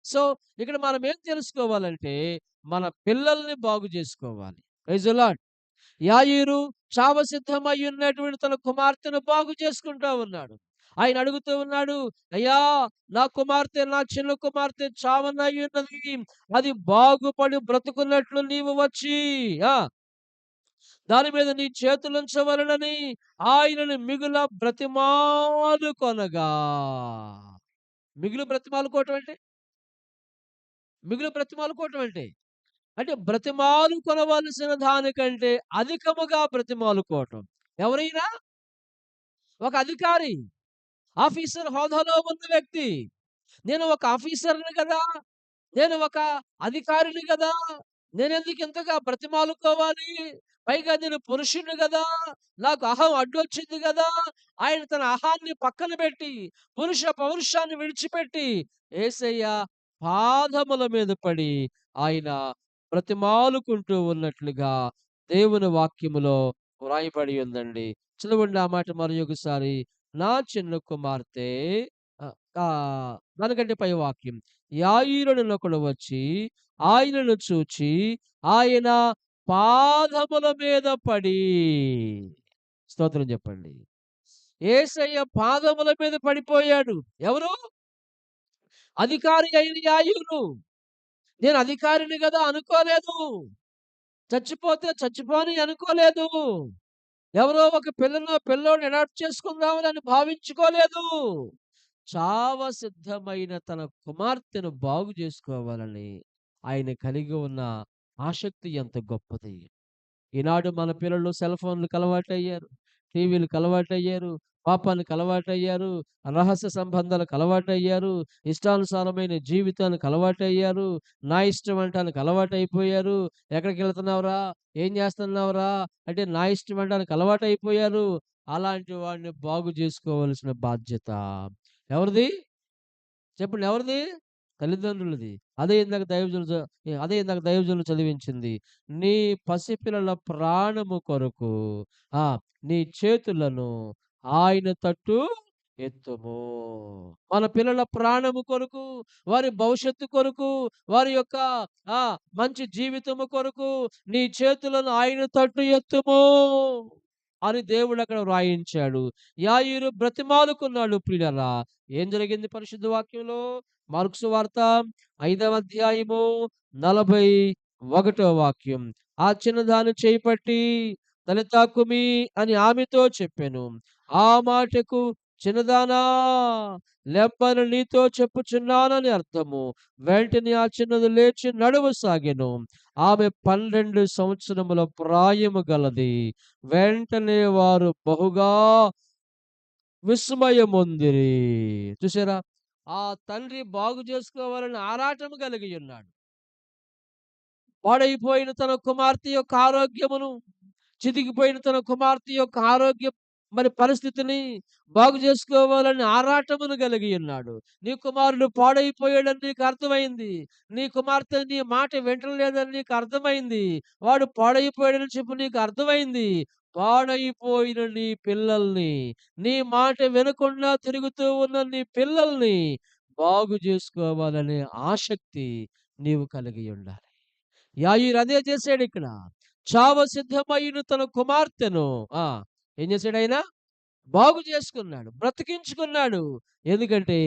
సో, ఇక్కడ మనం ఏం తెలుసుకోవాలంటే, మన పిల్లల్ని బాగు చేసుకోవాలి. Praise the lord. యాయీరు చావసిద్ధమయ్యున్నటువంటి తన కుమార్తెను బాగు చేసుకుంటా ఉన్నాడు. ఆయన అడుగుతూ ఉన్నాడు, అయ్యా నా కుమార్తె, నా చిన్న కుమార్తె చావనయ్యున్నది. అది బాగుపడి బ్రతుకున్నట్లు నీవు వచ్చి ఆ! దాని మీద నీ చేతులుంచవలెనని ఆయనను మిగుల బ్రతిమాలుకొనగా. మిగులు బ్రతిమాలుకోవటం అంటే? మిగులు బ్రతిమాలుకోవటం అంటే? అంటే బ్రతిమాలుకొనవలసిన దానికంటే అధికముగా బ్రతిమాలుకోవటం. ఎవరైనా? ఒక అధికారి, ఆఫీసర్ హోదాలో ఉన్న వ్యక్తి. నేను ఒక ఆఫీసర్‌ని గదా! నేను ఒక అధికారిని గదా! నేనెందుకు ఇంతగా బ్రతిమాలుకోవాలి? పైగా నేను పురుషుడిని గదా! నాకు అహం అడ్డొచ్చింది గదా! ఆయన తన అహాన్ని పక్కన పెట్టి, పురుష పౌరుషాన్ని విడిచిపెట్టి, యేసయ్య పాదముల మీద పడి, ఆయన బ్రతిమాలుకుంటూ ఉన్నట్లుగా దేవుని వాక్యములో వ్రాయబడి ఉందండి. చదవండి ఆ మాట మరియొకసారి. నా చిన్న కుమార్తె ఆహ్, దానికంటే పై వాక్యం. యాయీరుడనొకడు వచ్చి ఆయనను చూచి ఆయన పాదముల మీద పడి స్తోత్రం చెప్పండి. యేసయ్య పాదముల మీద పడిపోయాడు. ఎవరు? అధికారి అయిన యాయీరు. నేను అధికారిని గదా అనుకోలేదు. చచ్చిపోతే చచ్చిపోని అనుకోలేదు. ఎవరో ఒక పిల్లోడిని అడాప్ట్ చేసుకుందామని భావించుకోలేదు. చావ సిద్ధమైన తన కుమార్తెను బాగు చేసుకోవాలని ఆయన కలిగి ఉన్న ఆసక్తి ఎంత గొప్పది. ఈనాడు మన పిల్లలు సెల్ ఫోన్‌లకి అలవాటయ్యారు. టీవీలకి అలవాటయ్యారు. పాపానికి అలవాటయ్యారు. రహస్య సంబంధాలకు అలవాటయ్యారు. ఇష్టానుసారమైన జీవితానికి అలవాటయ్యారు. నా ఇష్టం అనటానికి అలవాటయిపోయారు. ఎక్కడికెళ్తున్నావురా? ఏం చేస్తున్నావురా? అంటే నా ఇష్టం అనడానికి అలవాటయిపోయారు. అలాంటి వాడిని బాగు జేసుకోవాల్సిన బాధ్యత ఎవరిది? చెప్పండి ఎవరిది? తల్లిదండ్రులది. అదే ఇందాక దైవజనులు చదివించింది. నీ పసిపిల్లల ప్రాణము కొరకు ఆ! నీ చేతులను ఆయన తట్టు ఎత్తుము. మన పిల్లల ప్రాణము కొరకు, వారి భవిష్యత్తు కొరకు, వారి యొక్క ఆ! మంచి జీవితము కొరకు నీ చేతులను ఆయన తట్టు ఎత్తుము అని దేవుడక్కడ వ్రాయించాడు. యాయీరు బ్రతిమాలుకున్నాడు ప్రియులారా. ఏం జరిగింది పరిశుద్ధ వాక్యంలో? మార్కు సువార్త 5వ అధ్యాయము 41వ వాక్యం. ఆ చిన్నదాన్ని చేయి పట్టి తలెత్తి కుమి అని ఆమెతో చెప్పెను. ఆ మాటకు చిన్నదానా లెమ్మని నీతో చెప్పుచున్నానని అర్థము. వెంటనే ఆ చిన్నది లేచి నడవసాగెను. ఆమె 12 సంవత్సరముల ప్రాయము గలది. వెంటనే వారు బహుగా విస్మయమొందిరి. చూసారా? ఆ తండ్రి బాగు చేసుకోవాలని ఆరాటం కలిగి ఉన్నాడు. పాడైపోయిన తన కుమార్తె యొక్క ఆరోగ్యమును, చితికిపోయిన తన కుమార్తె యొక్క మరి పరిస్థితిని బాగు చేసుకోవాలని ఆరాటమును కలిగి ఉన్నాడు. నీ కుమారుడు పాడైపోయాడని నీకు అర్థమైంది. నీ కుమార్తె నీ మాట వింటలేదని నీకు అర్థమైంది. వాడు పాడైపోయాడని చెప్పి నీకు అర్థమైంది. పాడైపోయిన నీ పిల్లల్ని, నీ మాట వినకుండా తిరుగుతూ ఉన్న నీ పిల్లల్ని బాగు చేసుకోవాలనే ఆసక్తి నీవు కలిగి ఉండాలి. యాయీరు అదే చేసాడిక్కడ. చావ సిద్ధమైన తన కుమార్తెను ఆ! ఏం చేసాడాయన? బాగు చేసుకున్నాడు. బ్రతికించుకున్నాడు. ఎందుకంటే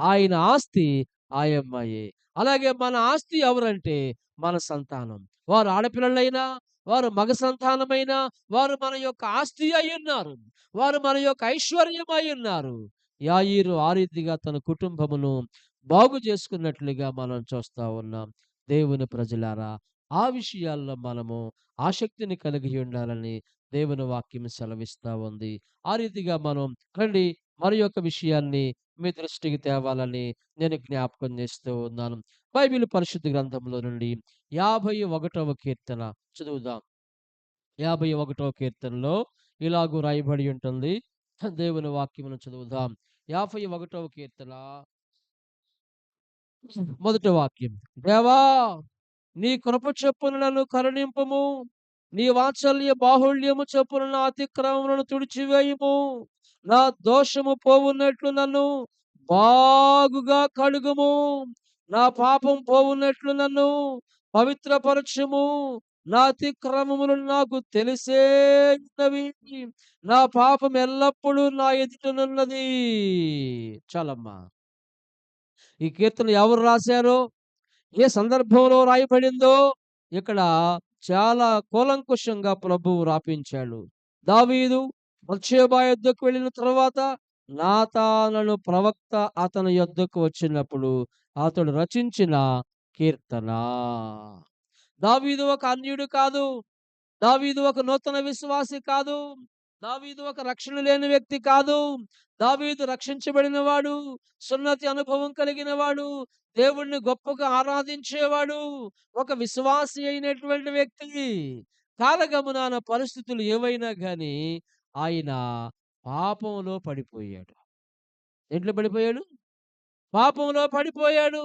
ఆయన ఆస్తి ఆయమ్మాయే. అలాగే మన ఆస్తి ఎవరంటే మన సంతానం. వారు ఆడపిల్లలైనా, వారు మగ సంతానమైనా, వారు మన యొక్క ఆస్తి అయ్యున్నారు. వారు మన యొక్క ఐశ్వర్యం అయ్యున్నారు. యాయీరు ఆ రీతిగా తన కుటుంబమును బాగు చేసుకున్నట్లుగా మనం చూస్తా ఉన్నాం. దేవుని ప్రజలారా, ఆ విషయాల్లో మనము ఆసక్తిని కలిగి ఉండాలని దేవుని వాక్యం సెలవిస్తా ఉంది. ఆ రీతిగా మనం రండి మరి యొక్క విషయాన్ని మీ దృష్టికి తేవాలని నేను జ్ఞాపకం చేస్తూ ఉన్నాను. బైబిల్ పరిశుద్ధ గ్రంథంలో నుండి 51వ కీర్తన చదువుదాం. 51వ కీర్తనలో ఇలాగూ రాయబడి ఉంటుంది. దేవుని వాక్యమును చదువుదాం. 51వ కీర్తన మొదటి వాక్యం. దేవా నీ కృప చొప్పున నన్ను కరుణింపుము. నీ వాత్సల్య బాహుళ్యము చొప్పున నా అతిక్రమములను తుడిచివేయుము. నా దోషము పోవునట్లు నన్ను బాగుగా కడుగుము. నా పాపం పోవునట్లు నన్ను పవిత్రపరచుము. నా అతిక్రమములు నాకు తెలిసే ఉన్నవి. నా పాపం ఎల్లప్పుడూ నా ఎదుటనున్నది. చాలమ్మా. ఈ కీర్తన ఎవరు రాశారో, ఏ సందర్భంలో రాయబడిందో ఇక్కడ చాలా కూలంకుషంగా ప్రభువు రాపించాడు. దావీదు బత్షెబా యొద్దకు వెళ్ళిన తర్వాత నాతానను ప్రవక్త అతని యొద్దకు వచ్చినప్పుడు అతడు రచించిన కీర్తన. దావీదు ఒక అన్యుడు కాదు. దావీదు ఒక నూతన విశ్వాసి కాదు. దావీదు ఒక రక్షణ లేని వ్యక్తి కాదు. దావీదు రక్షించబడినవాడు, సున్నతి అనుభవం కలిగినవాడు, దేవుణ్ణి గొప్పగా ఆరాధించేవాడు, ఒక విశ్వాసి అయినటువంటి వ్యక్తి. కాలగమనాన పరిస్థితులు ఏవైనా గాని ఆయన పాపంలో పడిపోయాడు. దేంట్లో పడిపోయాడు? పాపంలో పడిపోయాడు.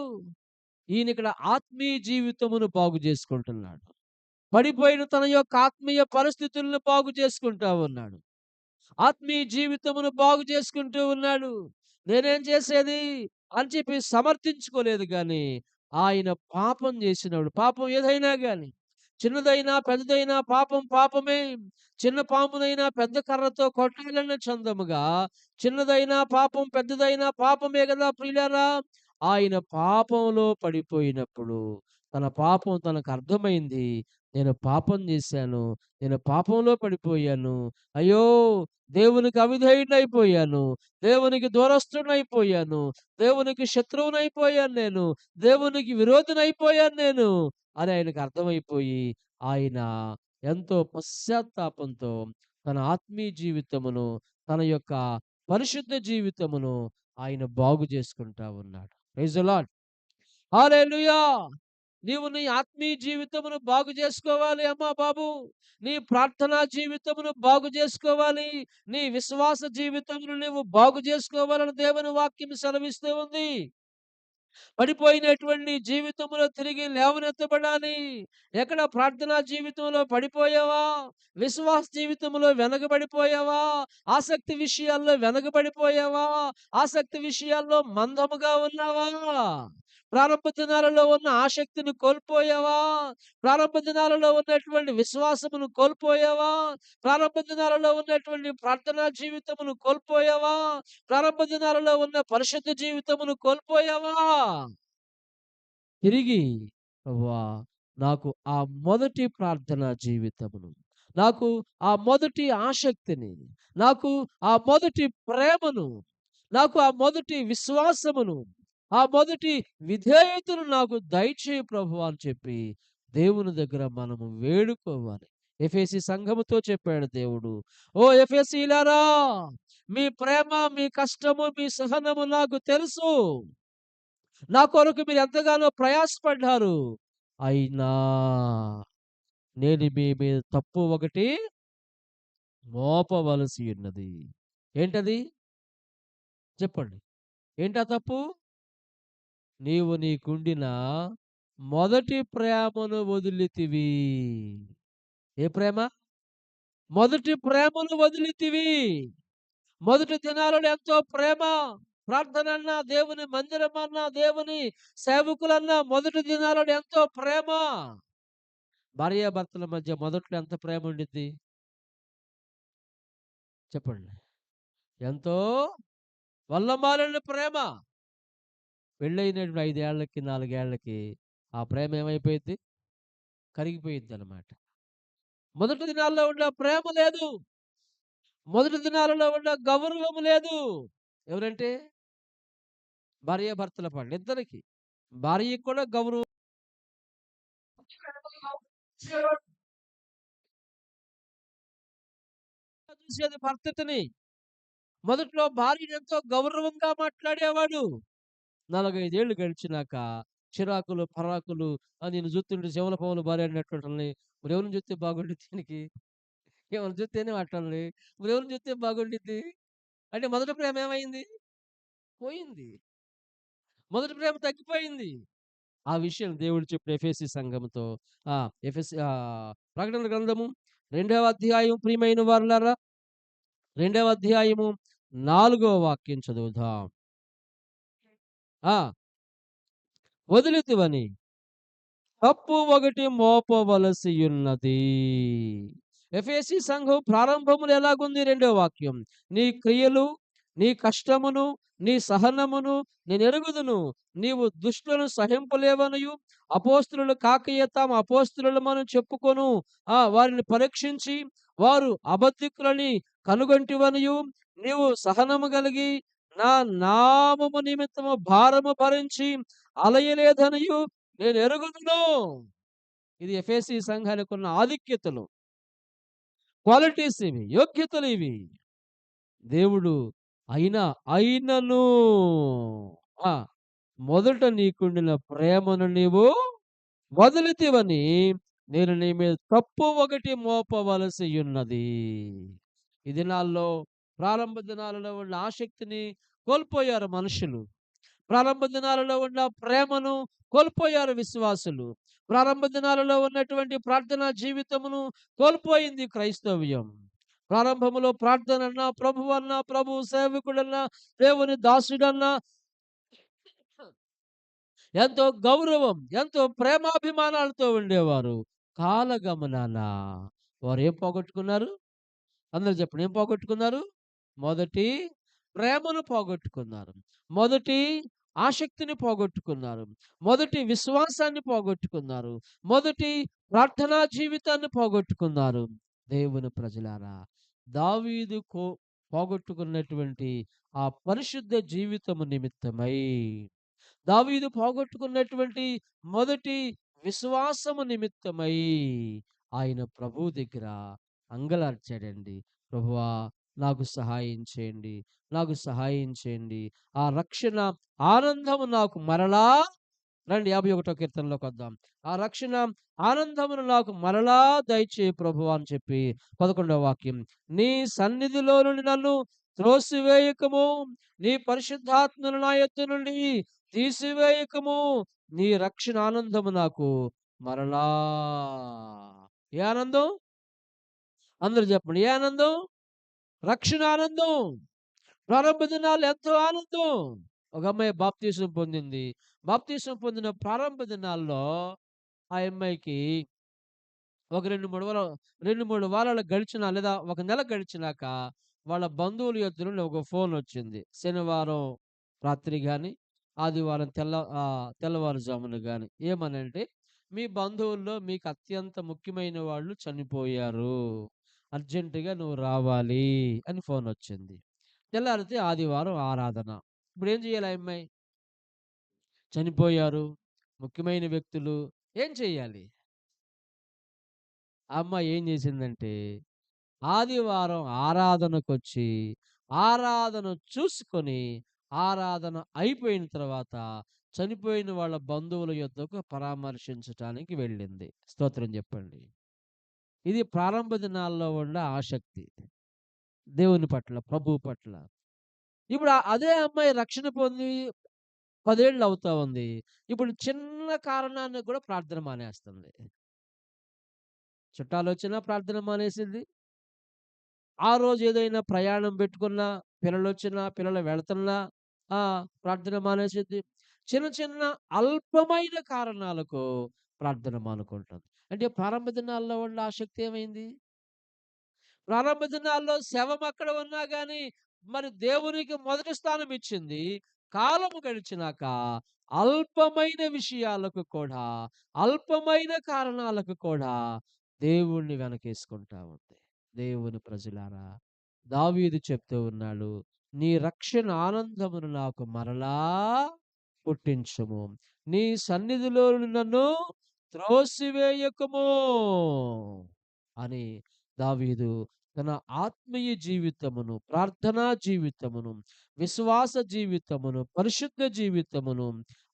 ఈయనిక్కడ ఆత్మీయ జీవితమును బాగు చేసుకుంటున్నాడు. పడిపోయిన తన యొక్క ఆత్మీయ పరిస్థితులను బాగు చేసుకుంటా ఉన్నాడు. ఆత్మీయ జీవితమును బాగు చేసుకుంటూ ఉన్నాడు. నేనేం చేసేది అని చెప్పి సమర్థించుకోలేదు గానీ, ఆయన పాపం చేసినప్పుడు పాపం ఏదైనా గాని, చిన్నదైనా, పెద్దదైనా పాపం పాపమే. చిన్న పామునైనా పెద్ద కర్రతో కొట్టాలన్న చందముగా, చిన్నదైనా పాపం, పెద్దదైనా పాపమే గదా ప్రియులారా! ఆయన పాపంలో పడిపోయినప్పుడు, తన పాపం తనకు అర్థమైంది. నేను పాపం చేశాను. నేను పాపంలో పడిపోయాను. అయ్యో! దేవునికి అవిధేయుడినైపోయాను. దేవునికి దూరస్తుడినైపోయాను. దేవునికి శత్రువునైపోయాను నేను. దేవునికి విరోధినైపోయాను నేను అని ఆయనకు అర్థమైపోయి, ఆయన ఎంతో పశ్చాత్తాపంతో తన ఆత్మీయ జీవితమును, తన యొక్క పరిశుద్ధ జీవితమును ఆయన బాగు చేసుకుంటా ఉన్నాడు. Praise the lord. హల్లెలూయా! నీవు నీ ఆత్మీయ జీవితమును బాగు చేసుకోవాలి అమ్మా బాబు. నీ ప్రార్థనా జీవితమును బాగు చేసుకోవాలి. నీ విశ్వాస జీవితమును నువ్వు బాగు చేసుకోవాలని దేవుని వాక్యం సెలవిస్తూ ఉంది. పడిపోయినటువంటి జీవితంలో తిరిగి లేవనెత్తబడాలి. ఎక్కడ ప్రార్థనా జీవితంలో పడిపోయావా? విశ్వాస జీవితంలో వెనకబడిపోయావా? ఆసక్తి విషయాల్లో వెనకబడిపోయావా? ఆసక్తి విషయాల్లో మందముగా ఉన్నావా? ప్రారంభ దినాలలో ఉన్న ఆసక్తిని కోల్పోయావా? ప్రారంభ దినాలలో ఉన్నటువంటి విశ్వాసమును కోల్పోయావా? ప్రారంభ దినాలలో ఉన్నటువంటి ప్రార్థనా జీవితమును కోల్పోయావా? ప్రారంభ దినాలలో ఉన్న పరిశుద్ధ జీవితమును కోల్పోయావా? తిరిగి ప్రభువా, నాకు ఆ మొదటి ప్రార్థనా జీవితమును, నాకు ఆ మొదటి ఆసక్తిని, నాకు ఆ మొదటి ప్రేమను, నాకు ఆ మొదటి విశ్వాసమును, ఆ మొదటి విధేయతను నాకు దయచేయి ప్రభువా అని చెప్పి దేవుని దగ్గర మనము వేడుకోవాలి. ఎఫెసీ సంఘముతో చెప్పాడు దేవుడు. ఓ ఎఫెసీయులారా, మీ ప్రేమ, మీ కష్టము, మీ సహనము నాకు తెలుసు. నా కొరకు మీరు ఎంతగానో ప్రయాసపడ్డారు. అయినా నేను మీ మీద తప్పు ఒకటి మోపవలసి ఉన్నది. ఏంటది? చెప్పండి. ఏంటా తప్పు? నీవు నీకుండిన మొదటి ప్రేమను వదిలితివి. ఏ ప్రేమ? మొదటి ప్రేమను వదిలితివి. మొదటి దినాలలో ఎంతో ప్రేమ, ప్రార్థనన్నా, దేవుని మందిరమన్నా, దేవుని సేవకులన్నా మొదటి దినాలలో ఎంతో ప్రేమ. భార్యాభర్తల మధ్య మొదట్లో ఎంత ప్రేమ ఉండిద్ది? చెప్పండి. ఎంతో వల్లమాలిన ప్రేమ. పెళ్ళైనటువంటి 5 ఏళ్లకి, 4 ఏళ్లకి ఆ ప్రేమ ఏమైపోయిద్ది? కరిగిపోయిద్దనమాట. మొదటి దినాల్లో ఉన్న ప్రేమ లేదు. మొదటి దినాలలో ఉన్న గౌరవం లేదు. ఎవరంటే? భార్యాభర్తల పట్ల ఇద్దరికీ. భార్యకి కూడా గౌరవం చూసేది భర్తని. మొదట్లో భార్యను ఎంతో గౌరవంగా మాట్లాడేవాడు. 45 ఏళ్ళు గడిచినాక చిరాకులు, పరాకులు, నిన్ను జూస్తుంటే చెవుల పాములు బారేడినట్టుంటుంది. మరెవరిని జూస్తే బాగుండిద్ది ఈయనకి? ఎవరిని జూస్తేనే అట్టుంది. మరెవరిని జూస్తే బాగుండిద్ది? అంటే మొదటి ప్రేమ ఏమైంది? పోయింది. మొదటి ప్రేమ తగ్గిపోయింది. ఆ విషయం దేవుడు చెప్పిన ఎఫెసీ సంఘముతో. ఆ! ప్రకటన గ్రంథము 2వ అధ్యాయం ప్రియమైన వారలారా, 2వ అధ్యాయము 4వ వాక్యం చదువుదాం. ఆ! వదిలితివని తప్పు ఒకటి మోపవలసియున్నది. ఎఫెసీ సంఘం ప్రారంభములో ఎలాగుంది? రెండో వాక్యం. నీ క్రియలు, నీ కష్టమును, నీ సహనమును నేనెరుగుదును. నీవు దుష్టులను సహింపలేవనియు, అపోస్తలులు కాకయే తాము అపోస్తలులమని చెప్పుకొను వారిని పరీక్షించి వారు అబద్ధికులని కనుగొంటివనియు, నీవు సహనము కలిగి నా నామము నిమిత్తము భారము భరించి అలయలేదనియు నేనెరుగుదును. ఇది ఎఫెసీ సంఘానికున్న ఆధిక్యతలు, క్వాలిటీస్ ఇవి, యోగ్యతలు ఇవి. దేవుడు అయినను ఆ! మొదట నీకుండిన ప్రేమను నీవు వదిలితివని నేను నీ మీద తప్పు ఒకటి మోపవలసియున్నది. ఈ దినాల్లో, ప్రారంభ దినాలలో ఉన్న ఆసక్తిని కోల్పోయారు మనుషులు. ప్రారంభ దినాలలో ఉన్న ప్రేమను కోల్పోయారు విశ్వాసులు. ప్రారంభ దినాలలో ఉన్నటువంటి ప్రార్థనా జీవితమును కోల్పోయింది క్రైస్తవ్యం. ప్రారంభములో ప్రార్థనన్నా, ప్రభువన్నా, ప్రభు సేవకుడన్నా, దేవుని దాసుడన్నా ఎంతో గౌరవం, ఎంతో ప్రేమాభిమానాలతో ఉండేవారు. కాలగమనాన వారేం పోగొట్టుకున్నారు? అందరూ చెప్పండి. ఏం పోగొట్టుకున్నారు? మొదటి ప్రేమను పోగొట్టుకున్నారు. మొదటి ఆసక్తిని పోగొట్టుకున్నారు. మొదటి విశ్వాసాన్ని పోగొట్టుకున్నారు. మొదటి ప్రార్థనా జీవితాన్ని పోగొట్టుకున్నారు. దేవుని ప్రజలారా, దావీదు పోగొట్టుకున్నటువంటి ఆ పరిశుద్ధ జీవితము నిమిత్తమై, దావీదు పోగొట్టుకున్నటువంటి మొదటి విశ్వాసము నిమిత్తమై ఆయన ప్రభువు దగ్గర అంగలార్చాడండి. ప్రభువా, నాకు సహాయం చేయండి, నాకు సహాయం చేయండి. ఆ రక్షణ ఆనందము నాకు మరలా రండి 51వ కీర్తనలోకొద్దాం. ఆ రక్షణ ఆనందమును నాకు మరలా దయచేయి ప్రభువా అని చెప్పి 11వ వాక్యం. నీ సన్నిధిలో నుండి నన్ను త్రోసివేయకము, నీ పరిశుద్ధాత్మను నా యొద్ద నుండి తీసివేయకము. నీ రక్షణ ఆనందము నాకు మరలా. ఏ ఆనందం? అందరూ చెప్పండి. ఏ ఆనందం? రక్షణ ఆనందం. ప్రారంభ దినాల్లో ఎంతో ఆనందం. ఒక అమ్మాయి బాప్తీసం పొందింది. బాప్తీసం పొందిన ప్రారంభ దినాల్లో ఆ అమ్మాయికి ఒక 2, 3 వారాలు గడిచిన లేదా ఒక నెల గడిచినాక వాళ్ళ బంధువుల యొద్ద నుండి ఒక ఫోనొచ్చింది. శనివారం రాత్రి గాని, ఆదివారం తెల్లవారుజామున గాని. ఏమనంటే, "మీ బంధువుల్లో మీకు అత్యంత ముఖ్యమైన వాళ్ళు చనిపోయారు. అర్జెంట్‌గా నువ్వు రావాలి" అని ఫోనొచ్చింది. తెల్లారితే ఆదివారం ఆరాధన. ఇప్పుడేం చేయాలి ఆ అమ్మాయి? చనిపోయారు. ముఖ్యమైన వ్యక్తులు. ఏం చేయాలి? ఆ అమ్మాయి ఏం చేసిందంటే, ఆదివారం ఆరాధనకొచ్చి, ఆరాధన చూసుకొని, ఆరాధన అయిపోయిన తర్వాత చనిపోయిన వాళ్ళ బంధువుల యొద్దకు పరామర్శించటానికి వెళ్ళింది. స్తోత్రం చెప్పండి. ఇది ప్రారంభ దినాల్లో ఉన్న ఆసక్తి. దేవుని పట్ల, ప్రభువు పట్ల. ఇప్పుడు అదే అమ్మాయి రక్షణ పొంది 10 ఏళ్ళు అవుతా ఉంది. ఇప్పుడు చిన్న కారణానికి కూడా ప్రార్థన మానేస్తుంది. చుట్టాలొచ్చినా ప్రార్థన మానేసింది. ఆ రోజు ఏదైనా ప్రయాణం పెట్టుకున్నా, పిల్లలొచ్చినా, పిల్లలు వెళ్తున్నా ఆ! ప్రార్థన మానేసిద్ది. చిన్న చిన్న అల్పమైన కారణాలకు ప్రార్థన మానుకుంటుంది. అంటే ప్రారంభ దినాల్లో ఉన్న ఆసక్తి ఏమైంది? ప్రారంభ దినాల్లో శవం అక్కడ ఉన్నా గాని, మరి దేవునికి మొదటి స్థానం ఇచ్చింది. కాలము గడిచినాక అల్పమైన విషయాలకు కూడా, అల్పమైన కారణాలకు కూడా దేవుణ్ణి వెనకేసుకుంటా ఉంది. దేవుని ప్రజలారా, దావీదు చెప్తూ ఉన్నాడు, "నీ రక్షణ ఆనందమును నాకు మరలా పుట్టించుము. నీ సన్నిధిలో నుండి నన్ను త్రోసివేయకుము" అని దావీదు తన ఆత్మీయ జీవితమును, ప్రార్థనా జీవితమును, విశ్వాస జీవితమును, పరిశుద్ధ జీవితమును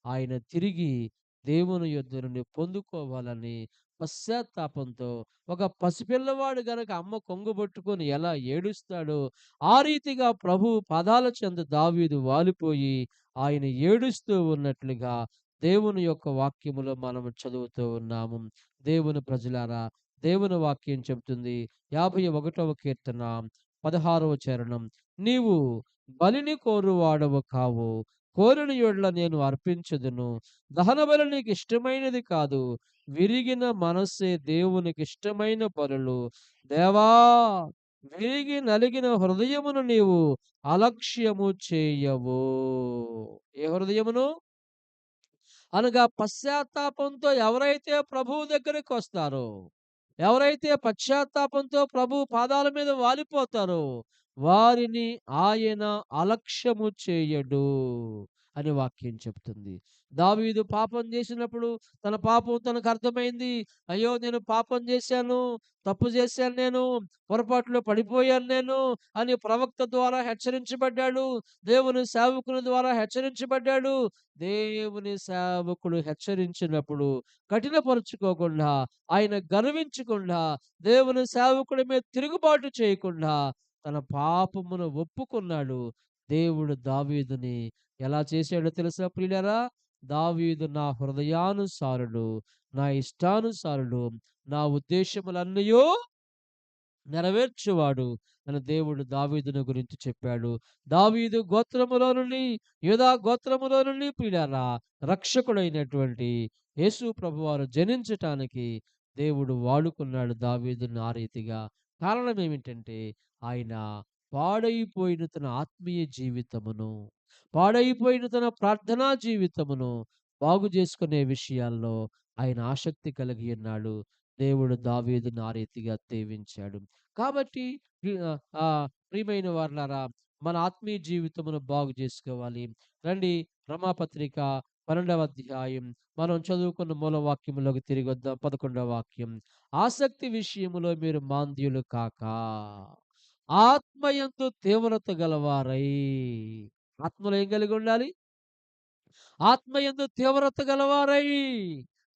ఆయన తిరిగి దేవుని యొద్ద నుండి పొందుకోవాలని పశ్చాత్తాపంతో ఒక పసిపిల్లవాడు గనక అమ్మ కొంగుబట్టుకొని ఎలా ఏడుస్తాడో, ఆ రీతిగా ప్రభువు పాదాల చెంత దావీదు వాలిపోయి ఆయన ఏడుస్తూ ఉన్నట్లుగా దేవుని యొక్క వాక్యములో మనము చదువుతూ ఉన్నాము. దేవుని ప్రజలారా, దేవుని వాక్యం చెబుతుంది 51వ కీర్తన 16వ చరణం. నీవు బలిని కోరువాడవు కావు. కోరిన యెడల నేను అర్పించుదును. దహన బలి నీకు ఇష్టమైనది కాదు. విరిగిన మనస్సే దేవునికిష్టమైన బలులు. దేవా! విరిగి నలిగిన హృదయమును నీవు అలక్ష్యము చేయవు. ఏ హృదయమును? అనగా పశ్చాత్తాపంతో ఎవరైతే ప్రభువు దగ్గరికొస్తారో, ఎవరైతే పశ్చాత్తాపంతో ప్రభు పాదాల మీద వాలిపోతారో, వారిని ఆయన అలక్ష్యము చేయడు అని వాక్యం చెప్తుంది. దావీదు పాపం చేసినప్పుడు తన పాపం తనకు అర్థమైంది. అయ్యో! నేను పాపం చేశాను, తప్పు చేశాను నేను, పొరపాటులో పడిపోయాను నేను అని ప్రవక్త ద్వారా హెచ్చరించబడ్డాడు. దేవుని సేవకుని ద్వారా హెచ్చరించబడ్డాడు. దేవుని సేవకుడు హెచ్చరించినప్పుడు కఠినపరుచుకోకుండా, ఆయన గర్వించకుండా, దేవుని సేవకుడి మీద తిరుగుబాటు చేయకుండా తన పాపమును ఒప్పుకున్నాడు. దేవుడు దావీదుని ఎలా చేశాడో తెలుసా ప్రియులారా? దావీదు నా హృదయానుసారుడు, నా ఇష్టానుసారుడు, నా ఉద్దేశములన్నయూ నెరవేర్చువాడు అని దేవుడు దావీదుని గురించి చెప్పాడు. దావీదు గోత్రములో నుండి, యూదా గోత్రములో నుండి ప్రియులారా, రక్షకుడైనటువంటి యేసు ప్రభువారు జనించటానికి దేవుడు వాడుకున్నాడు దావీదుని ఆ రీతిగా. కారణం ఏమిటంటే ఆయన పాడైపోయిన తన ఆత్మీయ జీవితమును, పాడైపోయిన తన ప్రార్థనా జీవితమును బాగు చేసుకునే విషయాల్లో ఆయన ఆసక్తి కలిగి ఉన్నాడు. దేవుడు దావీదుని ఆ రీతిగా దీవించాడు. కాబట్టి ప్రియమైన వారలారా, మన ఆత్మీయ జీవితమును బాగు చేసుకోవాలి. రండి, రమాపత్రిక 12వ అధ్యాయం మనం చదువుకున్న మూల వాక్యములోకి తిరిగొద్దాం. 11వ వాక్యం. ఆసక్తి విషయములో మీరు మాంద్యులు కాక, ఆత్మయందు తీవ్రత గలవారై. ఆత్మలో ఏం కలిగి ఉండాలి? ఆత్మయందు తీవ్రత గలవారై.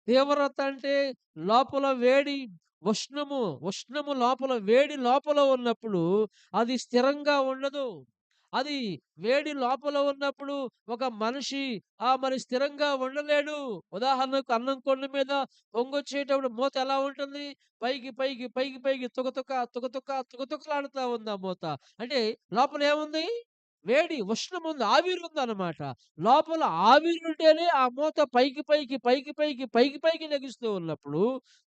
తీవ్రత అంటే లోపల వేడి, ఉష్ణము లోపల వేడి లోపల ఉన్నప్పుడు అది స్థిరంగా ఉండదు. అది వేడి లోపల ఉన్నప్పుడు ఒక మనిషి మరి స్థిరంగా ఉండలేడు. ఉదాహరణకు అన్నం కొండ మీద పొంగొచ్చేటప్పుడు మూత ఎలా ఉంటుంది? పైకి, పైకి, పైకి, పైకి తుకతుక, తుకతుక, తుకతుకలాడుతా ఉంది ఆ మూత. అంటే లోపల ఏముంది? వేడి, ఉష్ణముంది, ఆవిరుందనమాట. లోపల ఆవిరుంటేనే ఆ మూత పైకి, పైకి, పైకి, పైకి, పైకి, పైకి లెగుస్తూ ఉన్నప్పుడు,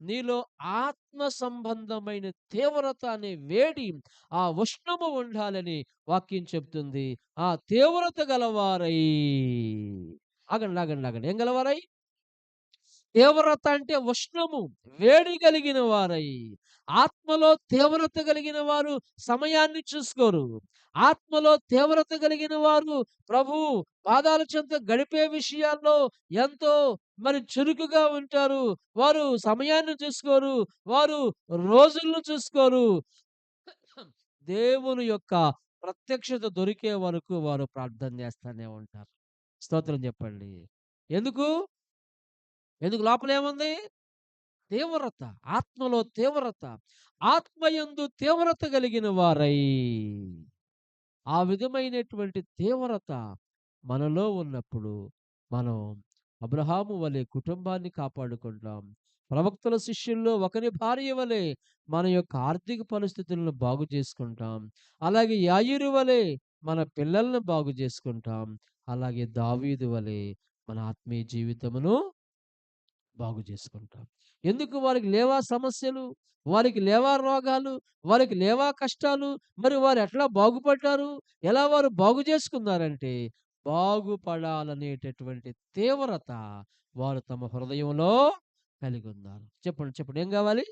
నీలో ఆత్మ సంబంధమైన తీవ్రత అనే వేడి, ఆ ఉష్ణము ఉండాలని వాక్యం చెప్తుంది. ఆ తీవ్రత గలవారై ఆగండి, ఆగండి, ఆగండి. ఏం గలవారై? తీవ్రత అంటే ఉష్ణము, వేడి కలిగిన వారై. ఆత్మలో తీవ్రత కలిగిన వారు సమయాన్ని చూసుకోరు. ఆత్మలో తీవ్రత కలిగిన వారు ప్రభువు పాదాల చెంత గడిపే విషయాల్లో ఎంతో చురుకుగా ఉంటారు. వారు సమయాన్ని చూసుకోరు. వారు రోజులను చూసుకోరు. దేవుని యొక్క ప్రత్యక్షత దొరికే వరకు వారు ప్రార్థన చేస్తానే ఉంటారు. స్తోత్రం చెప్పండి. ఎందుకు? ఎందుకు లోపలేముంది? తీవ్రత. ఆత్మలో తీవ్రత. ఆత్మయందు తీవ్రత కలిగిన వారై. ఆ విధమైనటువంటి తీవ్రత మనలో ఉన్నప్పుడు, మనం అబ్రహాము వలె కుటుంబాన్ని కాపాడుకుంటాం. ప్రవక్తల శిష్యుల్లో ఒకని భార్య వలె మన యొక్క ఆర్థిక పరిస్థితులను బాగు చేసుకుంటాం. అలాగే యాయీరు వలె మన పిల్లలను బాగు చేసుకుంటాం. అలాగే దావీదు వలె మన ఆత్మీయ జీవితమును బాగు చేసుకుంటాం. ఎందుకు వారికి లేవా సమస్యలు? వారికి లేవా రోగాలు? వారికి లేవా కష్టాలు? మరి వారు ఎట్లా బాగుపడ్డారు? ఎలా వారు బాగు చేసుకున్నారంటే, బాగుపడాలనేటటువంటి తీవ్రత వారు తమ హృదయంలో కలిగున్నారు. చెప్పండి, చెప్పండి ఏం గావాలి?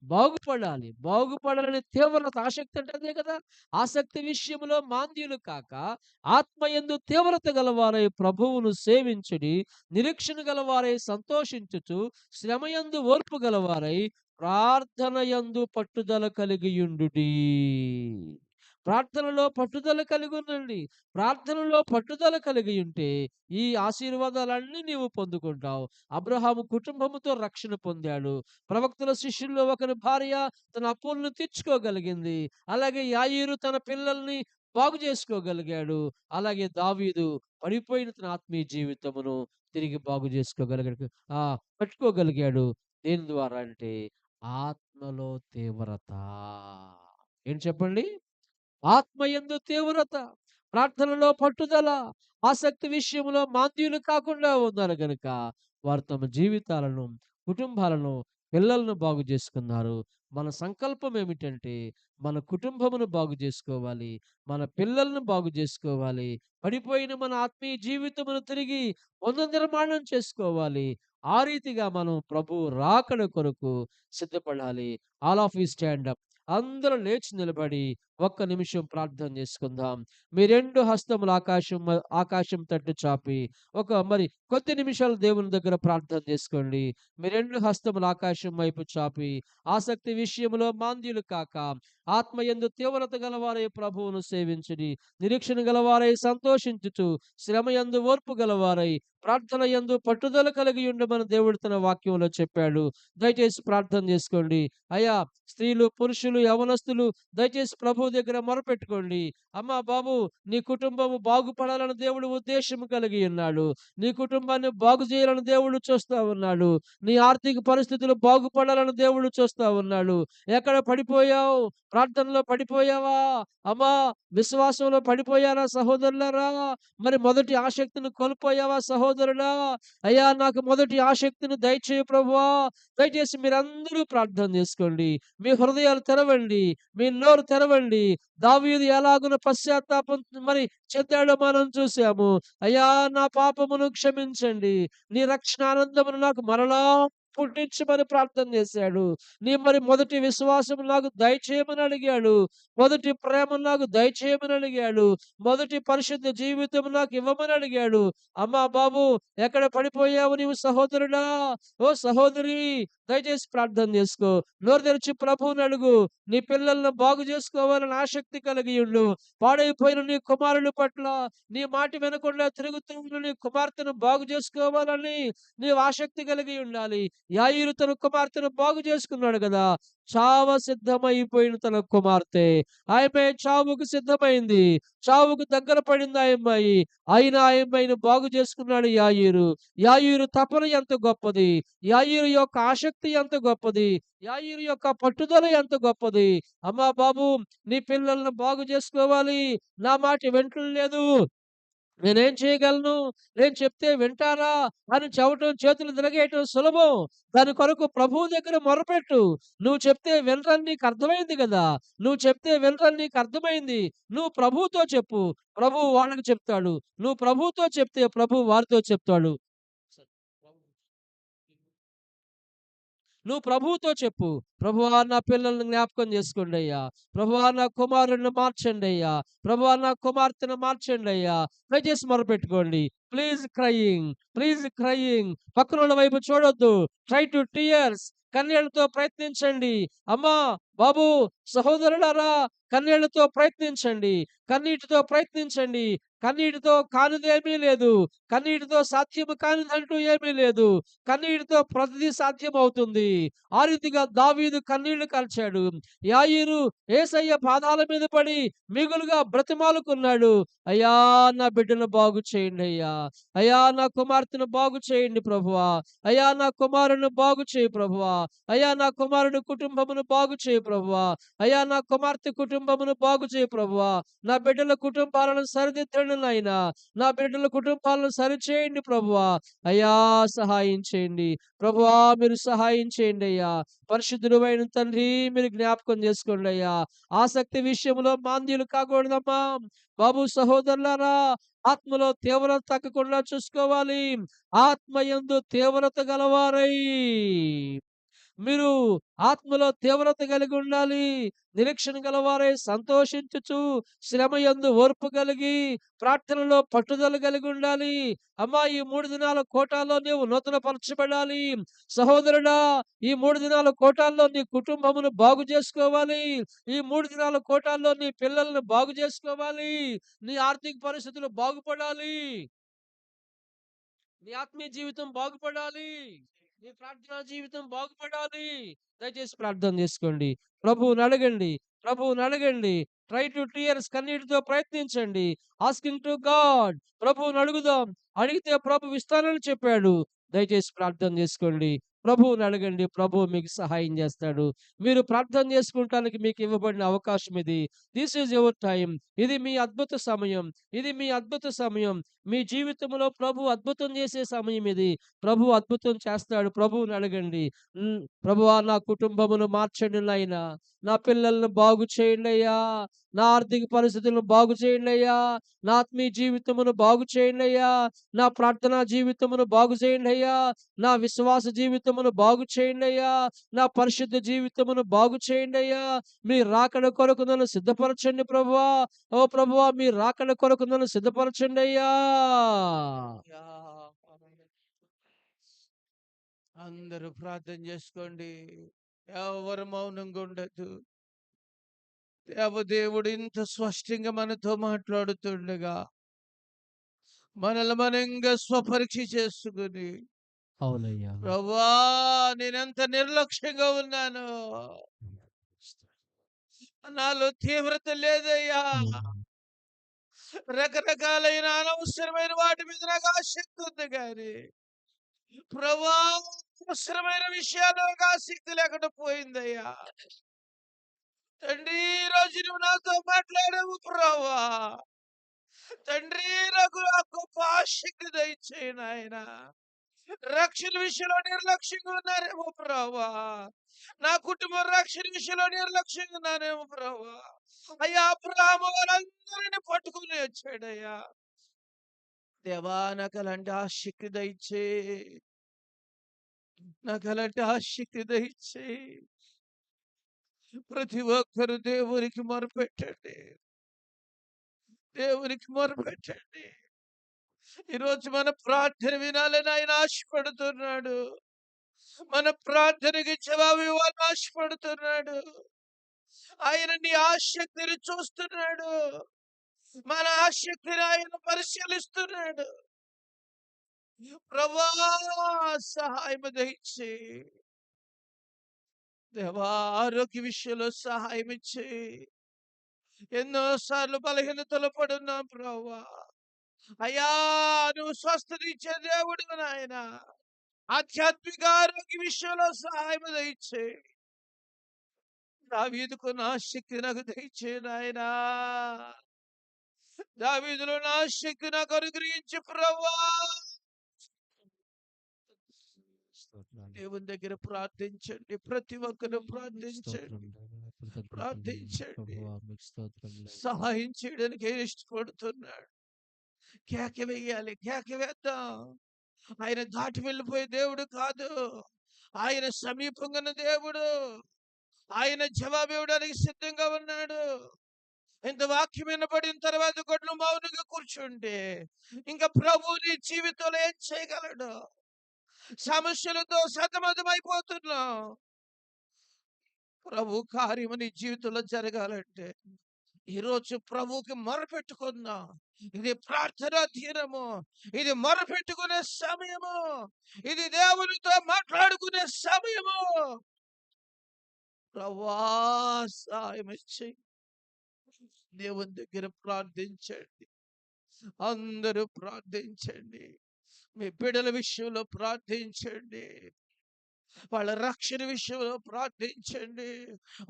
బాగుపడాలి. బాగుపడాలనే తీవ్రత, ఆసక్తి అంటే అదే కదా! ఆసక్తి విషయంలో మాంద్యులు కాక, ఆత్మయందు తీవ్రత గలవారై ప్రభువును సేవించుడి. నిరీక్షణ గలవారై సంతోషించుచు, శ్రమయందు ఓర్పు గలవారై, ప్రార్థనయందు పట్టుదల కలిగియుండుడి. ప్రార్థనలో పట్టుదల కలిగుండండి. ప్రార్థనలో పట్టుదల కలిగియుంటే, ఈ ఆశీర్వాదాలన్నీ నీవు పొందుకుంటావు. అబ్రహాము కుటుంబముతో రక్షణ పొందాడు. ప్రవక్తల శిష్యుల్లో ఒకరి భార్య తన అప్పులను తీర్చుకోగలిగింది. అలాగే యాయీరు తన పిల్లల్ని బాగు చేసుకోగలిగాడు. అలాగే దావీదు పడిపోయిన తన ఆత్మీయ జీవితమును తిరిగి బాగు చేసుకోగలిగాడు. పెట్టుకోగలిగాడు. దేని ద్వారా అంటే ఆత్మలో తీవ్రత. ఏంటి చెప్పండి? ఆత్మయందు తీవ్రత, ప్రార్థనలో పట్టుదల, ఆసక్తి విషయంలో మాంద్యులు కాకుండా ఉన్నారు గనుక, వారు తమ జీవితాలను, కుటుంబాలను, పిల్లలను బాగు చేసుకున్నారు. మన సంకల్పం ఏమిటంటే, మన కుటుంబమును బాగు చేసుకోవాలి. మన పిల్లలను బాగు చేసుకోవాలి. పడిపోయిన మన ఆత్మీయ జీవితమును తిరిగి పునర్నిర్మాణం చేసుకోవాలి. ఆ రీతిగా మనం ప్రభువు రాకడ కొరకు సిద్ధపడాలి. All of you stand up. అందరూ లేచి నిలబడి ఒక్క నిమిషం ప్రార్థన చేసుకుందాం. మీ 2 హస్తములు ఆకాశం తట్టు చాపి కొద్ది నిమిషాలు దేవుని దగ్గర ప్రార్థన చేసుకోండి. మీ 2 హస్తములు ఆకాశం వైపు చాపి, ఆసక్తి విషయంలో మాంద్యులు కాక, ఆత్మయందు తీవ్రత గలవారై ప్రభువును సేవించుడి. నిరీక్షణ గలవారై సంతోషించుచు, శ్రమయందు ఓర్పు గలవారై, ప్రార్థన యందు పట్టుదల కలిగి ఉండమని దేవుడు తన వాక్యంలో చెప్పాడు. దయచేసి ప్రార్థన చేసుకోండి. అయ్యా, స్త్రీలు, పురుషులు, యవనస్తులు దయచేసి ప్రభువు దగ్గర మొరపెట్టుకోండి. అమ్మా బాబు, నీ కుటుంబము బాగుపడాలని దేవుడు ఉద్దేశం కలిగి ఉన్నాడు. నీ కుటుంబాన్ని బాగు చేయాలని దేవుడు చూస్తా ఉన్నాడు. నీ ఆర్థిక పరిస్థితులు బాగుపడాలని దేవుడు చూస్తా ఉన్నాడు. ఎక్కడ పడిపోయావు? ప్రార్థనలో పడిపోయావా? అమ్మా, విశ్వాసంలో పడిపోయారా సహోదరులారా? మొదటి ఆసక్తిని కోల్పోయావా సహోదరుడా? అయ్యా, నాకు మొదటి ఆసక్తిని దయచేయి ప్రభువా. దయచేసి మీరందరూ ప్రార్థన చేసుకోండి. మీ హృదయాలు తెరవండి. మీ నోరు తెరవండి. దావీదు ఎలాగున పశ్చాత్తాపం చెందాడో మనం చూసాము. అయ్యా, నా పాపమును క్షమించండి. నీ రక్షణ ఆనందమును నాకు మరలా పుట్టించమని ప్రార్థన చేశాడు. నీ మొదటి విశ్వాసం నాకు దయచేయమని అడిగాడు. మొదటి ప్రేమ నాకు దయచేయమని అడిగాడు. మొదటి పరిశుద్ధ జీవితం నాకు ఇవ్వమని అడిగాడు. అమ్మా బాబు, ఎక్కడ పడిపోయావు నీవు సహోదరుడా? ఓ సహోదరి, దయచేసి ప్రార్థన చేసుకో. నోరు తెరిచి ప్రభువుని అడుగు. నీ పిల్లలను బాగు చేసుకోవాలని ఆసక్తి కలిగి ఉండు. పాడైపోయిన నీ కుమారుల పట్ల, నీ మాట వినకుండా తిరుగుతున్న నీ కుమార్తెను బాగు చేసుకోవాలని నీవు ఆసక్తి కలిగి ఉండాలి. యాయీరు తన కుమార్తెను బాగు చేసుకున్నాడు కదా! చావ సిద్ధమైపోయిన తన కుమార్తె. ఆమె చావుకు సిద్ధమైంది. చావుకు దగ్గర పడింది ఆ అమ్మాయి. అయినా ఆ అమ్మాయిని బాగు చేసుకున్నాడు యాయీరు. యాయీరు తపన ఎంత గొప్పది! యాయీరు యొక్క ఆసక్తి ఎంత గొప్పది! యాయీరు యొక్క పట్టుదల ఎంత గొప్పది! అమ్మా బాబు, నీ పిల్లల్ని బాగు చేసుకోవాలి. నా మాట వింటలేదు. నేనేం చేయగలను? నేను చెప్తే వింటారా? అని చెప్పటం, చేతులు తిరగేయటం సులభం. దాని కొరకు ప్రభువు దగ్గర మొరపెట్టు. నువ్వు చెప్తే వినరని నీకర్థమైంది గదా! నువ్వు చెప్తే వినరని నీకర్థమైంది. నువ్వు ప్రభువుతో చెప్పు. ప్రభువు వాళ్ళకి చెప్తాడు. నువ్వు ప్రభువుతో చెప్తే ప్రభువు వారితో చెప్తాడు. నువ్వు ప్రభువుతో చెప్పు. ప్రభువా, నా పిల్లల్ని జ్ఞాపకం చేసుకోండయ్యా. ప్రభువా, నా కుమారుడిని మార్చండయ్యా. ప్రభువా, నా కుమార్తెను మార్చండయ్యా. దయచేసి మొరపెట్టుకోండి. Please crying. Please crying. పక్కనోళ్ళ వైపు చూడొద్దు. Try to tears. కన్నీళ్లతో ప్రయత్నించండి. అమ్మా, బాబు, సహోదరులారా, కన్నీళ్లతో ప్రయత్నించండి. కన్నీటితో ప్రయత్నించండి. కన్నీటితో కానిదేమీ లేదు. కన్నీటితో సాధ్యము కానిదంటూ ఏమీ లేదు. కన్నీటితో ప్రతిదీ సాధ్యమవుతుంది. ఆ రీతిగా దావీదు కన్నీళ్లు కార్చాడు. యాయీరు యేసయ్య పాదాల మీద పడి మిగులుగా బ్రతిమాలుకున్నాడు. అయ్యా, నా బిడ్డను బాగు చేయండయ్యా. అయ్యా, నా కుమార్తెను బాగు చేయండి ప్రభువా. అయ్యా, నా కుమారుడిని బాగు చేయి ప్రభువా. అయ్యా, నా కుమారుడి కుటుంబమును బాగు చేయి ప్రభువా. అయ్యా, నా కుమార్తె కుటుంబమును బాగు చేయి ప్రభువా. నా బిడ్డల కుటుంబాలను సరిదిద్దండి నాయనా. నా బిడ్డల కుటుంబాలను సరిచేయండి ప్రభువా. అయ్యా, సహాయం చేయండి. ప్రభువా, మీరు సహాయం చేయండి అయ్యా. పరిశుద్ధుడైన తండ్రి, మీరు జ్ఞాపకం చేసుకోండి అయ్యా. ఆసక్తి విషయంలో మాంద్యులు కాకూడదమ్మా. బాబు, సహోదరులారా, ఆత్మలో తీవ్రత తగ్గకుండా చూసుకోవాలి. ఆత్మయందు తీవ్రత గలవారై మీరు ఆత్మలో తీవ్రత కలిగి ఉండాలి. నిరీక్షణ గలవారై సంతోషించుచు, శ్రమయందు ఓర్పు కలిగి, ప్రార్థనలో పట్టుదల కలిగి ఉండాలి. అమ్మా, ఈ 3 దినాల కోటాలో నీవు నూతనపరచబడాలి. సహోదరుడా, ఈ 3 దినాల కోటాల్లో నీ కుటుంబమును బాగు చేసుకోవాలి. ఈ 3 దినాల కోటాల్లో నీ పిల్లల్ని బాగు చేసుకోవాలి. నీ ఆర్థిక పరిస్థితులు బాగుపడాలి. నీ ఆత్మీయ జీవితం బాగుపడాలి. నీ ప్రార్థనా జీవితం బాగుపడాలి. దయచేసి ప్రార్థన చేసుకోండి. ప్రభువుని అడగండి. ప్రభువుని అడగండి. Try to tears. కన్నీటితో ప్రయత్నించండి. Asking to God. ప్రభువుని అడుగుదాం. అడిగితే ప్రభు ఇస్తానని చెప్పాడు. దయచేసి ప్రార్థన చేసుకోండి. ప్రభువుని అడగండి. ప్రభువు మీకు సహాయం చేస్తాడు. మీరు ప్రార్థన చేసుకుంటానికి మీకు ఇవ్వబడిన అవకాశం ఇది. This is your time. ఇది మీ అద్భుత సమయం. ఇది మీ అద్భుత సమయం. మీ జీవితంలో ప్రభు అద్భుతం చేసే సమయం ఇది. ప్రభు అద్భుతం చేస్తాడు. ప్రభువుని అడగండి. ప్రభువా, నా కుటుంబమును మార్చండి నాయనా. నా పిల్లల్ని బాగు చేయండయ్యా. నా ఆర్థిక పరిస్థితులను బాగు చేయండయ్యా. నా ఆత్మీయ జీవితమును బాగు చేయండయ్యా. నా ప్రార్థనా జీవితమును బాగు చేయండయ్యా. నా విశ్వాస జీవితమును బాగు చేయండయ్యా. నా పరిశుద్ధ జీవితమును బాగు చేయండయ్యా. మీ రాకడ కొరకు నన్ను సిద్ధపరచండి ప్రభువా. ఓ ప్రభువా, మీ రాకడ కొరకు నన్ను సిద్ధపరచండయ్యా. యాహ్! అందరూ ప్రార్థన చేసుకోండి. ఎవరు మౌనంగా ఉండొద్దు. దేవదేవుడు ఇంత స్పష్టంగా మనతో మాట్లాడుతుండగా మనల్ని మనంగా స్వపరీక్ష చేసుకుని, అవునయ్యా. ప్రభువా, నేనెంత నిర్లక్ష్యంగా ఉన్నాను. నాలో తీవ్రత లేదయ్యా. రకరకాలైన అనవసరమైన వాటి మీద నాకు ఆసక్తి ఉంది గాని, ప్రభువా, అవసరమైన విషయాలు నాకు ఆసక్తి లేకుండా పోయిందయ్యా. తండ్రి, ఈ రోజు నువ్వు నాతో మాట్లాడావు ప్రభువా. తండ్రి, నాకు ఆ గొప్ప ఆసక్తి దయచేయి నాయనా. రక్షణ విషయంలో నిర్లక్ష్యంగా ఉన్నారేమో ప్రభువా. నా కుటుంబం రక్షణ విషయంలో నిర్లక్ష్యంగా ఉన్నానేమో ప్రభువా. అయ్యా, అబ్రహాము వారందరిని పట్టుకుని వచ్చాడయ్యా. దేవా, నాకు అలాంటి ఆసక్తి దయచేయి. నాకు అలాంటి ఆసక్తి దయచేయి. ప్రతి ఒక్కరు దేవునికి మొరపెట్టండి. దేవునికి మొరపెట్టండి. ఈరోజు మన ప్రార్థన వినాలని ఆయన ఆశపడుతున్నాడు. మన ప్రార్థనకి జవాబు ఇవ్వాలని ఆశపడుతున్నాడు. ఆయన నీ ఆసక్తిని చూస్తున్నాడు. మన ఆసక్తిని ఆయన పరిశీలిస్తున్నాడు. ప్రభా సహాయం దయచేయి. దేవా ఆరోగ్య విషయంలో సహాయం ఇచ్చేయి. ఎన్నో సార్లు బలహీనతలో పడున్నాం ప్రభా. అయ్యా నువ్వు స్వస్థనిచ్చే దేవుడు నాయన. ఆధ్యాత్మిక ఆరోగ్య విషయంలో సహాయం దయచేయి. దావీదుకు నా శక్తి నాకు దయచేయి నాయనా. దావీదులో నా శక్తి నాకు అనుగ్రహించు ప్రభా. దేవుని దగ్గర ప్రార్థించండి. ప్రతి ఒక్కరు ప్రార్థించండి. ప్రార్థించండి. సహాయం చేయడానికి ఇష్టపడుతున్నాడు. కేక వేయాలి. కేక వేద్దాం. ఆయన దాటి వెళ్ళిపోయే దేవుడు కాదు. ఆయన సమీపంగా ఉన్న దేవుడు. ఆయన జవాబు ఇవ్వడానికి సిద్ధంగా ఉన్నాడు. ఇంత వాక్యం వినబడిన తర్వాత కూడా మౌనంగా కూర్చుంటే ఇంకా ప్రభు నీ జీవితంలో ఏం చేయగలడు? సమస్యలతో సతమతమైపోతున్నాం. ప్రభు కార్యము నీ జీవితంలో జరగాలంటే ఈరోజు ప్రభువుకి మొరపెట్టుకుందాం. ఇది ప్రార్థనా తీరము. ఇది మొరపెట్టుకునే సమయము. ఇది దేవునితో మాట్లాడుకునే సమయము. ప్రభువా సహాయం ఇచ్చి దేవుని దగ్గర ప్రార్థించండి. అందరూ ప్రార్థించండి. మీ బిడ్డల విషయంలో ప్రార్థించండి. వాళ్ళ రక్షణ విషయంలో ప్రార్థించండి.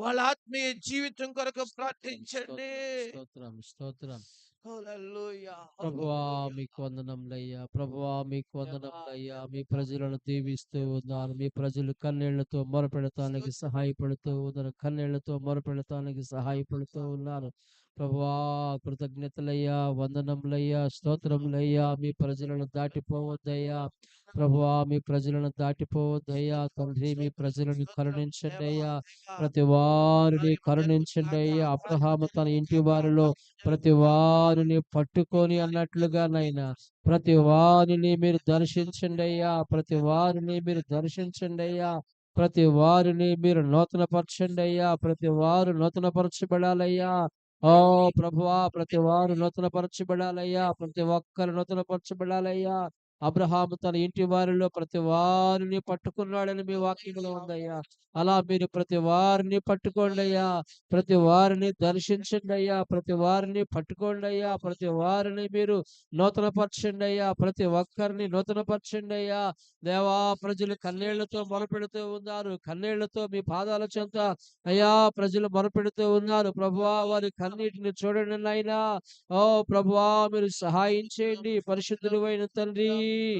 వాళ్ళ ఆత్మీయ జీవితం కొరకు ప్రార్థించండి. స్తోత్రం స్తోత్రం. హల్లెలూయా, ప్రభువా హల్లెలూయా. మీకు వందనములయ్యా. ప్రభువా మీకు వందనములయ్యా. మీ ప్రజలను దీవిస్తూ ఉన్నారు. మీ ప్రజలు కన్నీళ్లతో మొరపెడతానికి సహాయపడుతూ ఉన్నారు. కన్నీళ్లతో మొరపెడతానికి సహాయపడుతూ ఉన్నారు. ప్రభువా కృతజ్ఞతలయ్యా, వందనములయ్యా, స్తోత్రములయ్యా. మీ ప్రజలను దాటిపోవద్దయ్యా. ప్రభువా మీ ప్రజలను దాటిపోవద్దయ్యా. తండ్రి మీ ప్రజలను కరుణించండి అయ్యా. ప్రతి వారిని కరుణించండి అయ్యా. అబ్రహాము తన ఇంటి వారిలో ప్రతి వారిని పట్టుకొని అన్నట్లుగా నైనా ప్రతి వారిని మీరు దర్శించండి అయ్యా. ప్రతి వారిని మీరు దర్శించండి అయ్యా. ప్రతి వారిని మీరు నూతనపరచండి అయ్యా. ప్రతి వారు నూతనపరచబడాలయ్యా. ఓ ప్రభువా ప్రతి వారు నూతనపరచబడాలయ్యా. ప్రతి ఒక్కరు నూతనపరచబడాలయ్యా. అబ్రహాము తన ఇంటి వారిలో ప్రతి వారిని పట్టుకున్నాడని మీ వాక్యంలో ఉందయ్యా. అలా మీరు ప్రతి వారిని పట్టుకోండి అయ్యా. ప్రతి వారిని దర్శించండి అయ్యా. ప్రతి వారిని పట్టుకోండి అయ్యా. ప్రతి వారిని మీరు నూతనపరచండి అయ్యా. ప్రతి ఒక్కరిని నూతనపరచండి అయ్యా. దేవా ప్రజలు కన్నీళ్లతో మొరపెడుతూ ఉన్నారు. కన్నీళ్లతో మీ పాదాల చెంత అయ్యా ప్రజలు మొరపెడుతూ ఉన్నారు. ప్రభువా వారి కన్నీటిని చూడండి నాయనా. ఓ ప్రభువా మీరు సహాయం చేయండి. పరిశుద్ధుడైన తండ్రి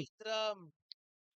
స్తోత్రం.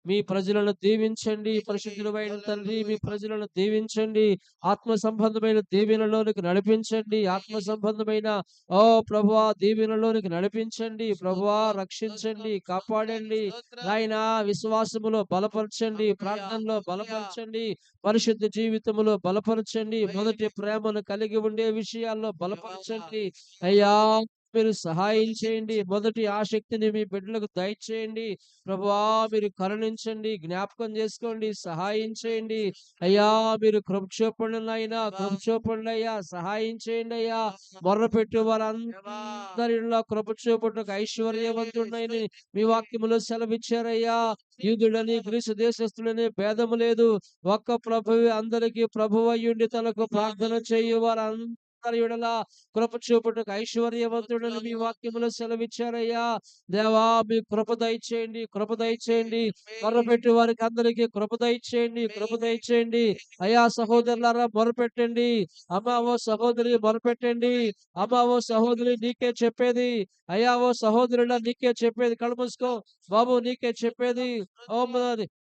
మీ ప్రజలను దీవించండి. పరిశుద్ధుడైన తండ్రి మీ ప్రజలను దీవించండి. ఆత్మ సంబంధమైన దీవెనలోనికి నడిపించండి. ఆత్మ సంబంధమైన ఓ ప్రభువా దీవెనలోనికి నడిపించండి. ప్రభువా రక్షించండి, కాపాడండి. నాయనా విశ్వాసములో బలపరచండి. ప్రార్థనలో బలపరచండి. పరిశుద్ధ జీవితములో బలపరచండి. మొదటి ప్రేమను కలిగి ఉండే విషయాల్లో బలపరచండి అయ్యా. మీరు సహాయం చేయండి. మొదటి ఆసక్తిని మీ బిడ్డలకు దయచేయండి. ప్రభువా మీరు కరుణించండి, జ్ఞాపకం చేసుకోండి, సహాయం చేయండి అయ్యా. మీరు కృప చూపండి నాయనా, కృప చూపండి అయ్యా, సహాయం చేయండి అయ్యా. మొర్రపెట్టు వారందరిలో కృప చూపుటకు ఐశ్వర్యవంతుడని మీ వాక్యములో సెలవిచ్చారయ్యా. యూదుడని గ్రీసు దేశస్థుడని భేదము లేదు. ఒక్క ప్రభువే అందరికీ ప్రభువు అయ్యుండి తనకు ప్రార్థన చేయు వారందరి ఎడల కృప చూపుటకు ఐశ్వర్యవంతుడని మీ వాక్యములో సెలవిచ్చారయ్యా. దేవా మీ కృప దయచేయండి, కృప దయచేయండి. మొరపెట్టి వారికి అందరికీ కృప దయచేయండి, కృప దయచేయండి అయ్యా. సహోదరులారా మొరపెట్టండి. అమ్మా ఓ సహోదరి మొరపెట్టండి. అమ్మా ఓ సహోదరి నీకే చెప్పేది అయ్యా. ఓ సహోదరుడా నీకే చెప్పేది. కళ్ళు మూసుకో బాబు, నీకే చెప్పేది. ఓ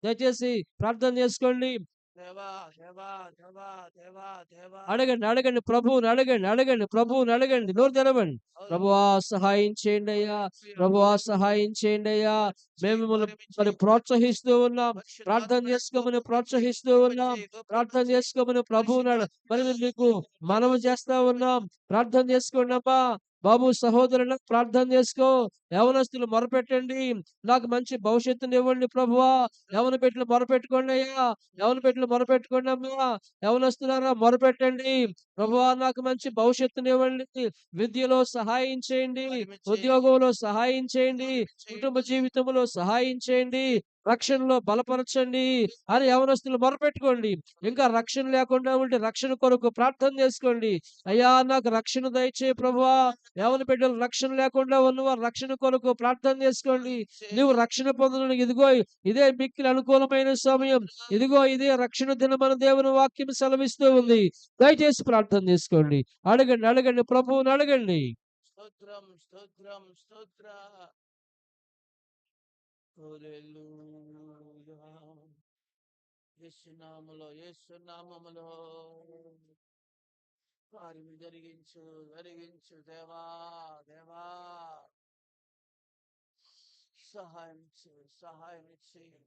దయచేసి ప్రార్థన చేసుకోండి. దేవా, దేవా, దేవా, దేవా, దేవా. అడగండి అడగండి ప్రభువుని అడగండి అడగండి ప్రభువుని అడగండి. నోరు తెరవండి. ప్రభువా సహాయం చేయండి అయ్యా. ప్రభువా సహాయం చేయండి అయ్యా. మేము మిమ్మల్ని ప్రోత్సహిస్తూ ఉన్నాం. ప్రార్థన చేసుకోమని ప్రోత్సహిస్తూ ఉన్నాం. ప్రార్థన చేసుకోమని ప్రభువుని మరి మీకు మనవి చేస్తా ఉన్నాం. ప్రార్థన చేసుకోండి అమ్మా. బాబు సహోదరులకు ప్రార్థన చేసుకో. యవనస్తులు మొరపెట్టండి. నాకు మంచి భవిష్యత్తుని ఇవ్వండి ప్రభువా. యవన బిడ్డలు మొరపెట్టుకోండి అయ్యా. యవన బిడ్డలు మొరపెట్టుకోండి అమ్మా. యవనస్తులారా మొరపెట్టండి. ప్రభువా నాకు మంచి భవిష్యత్తునివ్వండి. విద్యలో సహాయం చేయండి. ఉద్యోగంలో సహాయం చేయండి. కుటుంబ జీవితంలో సహాయం చేయండి, రక్షణలో బలపరచండి అని యవనస్తులు మొరపెట్టుకోండి. ఇంకా రక్షణ లేకుండా ఉంటే రక్షణ కొరకు ప్రార్థన చేసుకోండి. అయ్యా నాకు రక్షణ దయచేయి ప్రభువా. యవన బిడ్డలు రక్షణ లేకుండా ఉన్నవారు రక్షణ కొరకు ప్రార్థన చేసుకోండి. నువ్వు రక్షణ పొందడానికి ఇదిగో ఇదే మిక్కిలి అనుకూలమైన సమయం. ఇదిగో ఇదే రక్షణ దినమని దేవుని వాక్యం సెలవిస్తూ ఉంది. దయచేసి ప్రార్థన చేసుకోండి. అడగండి, అడగండి, ప్రభువుని అడగండి. స్తోత్రం స్తోత్రం స్తోత్ర హల్లెలూయా. యేసునామములో యేసునామములో కార్యము జరిగించు జరిగించు దేవా దేవా. సహాయం చేయి సహాయం చేయి.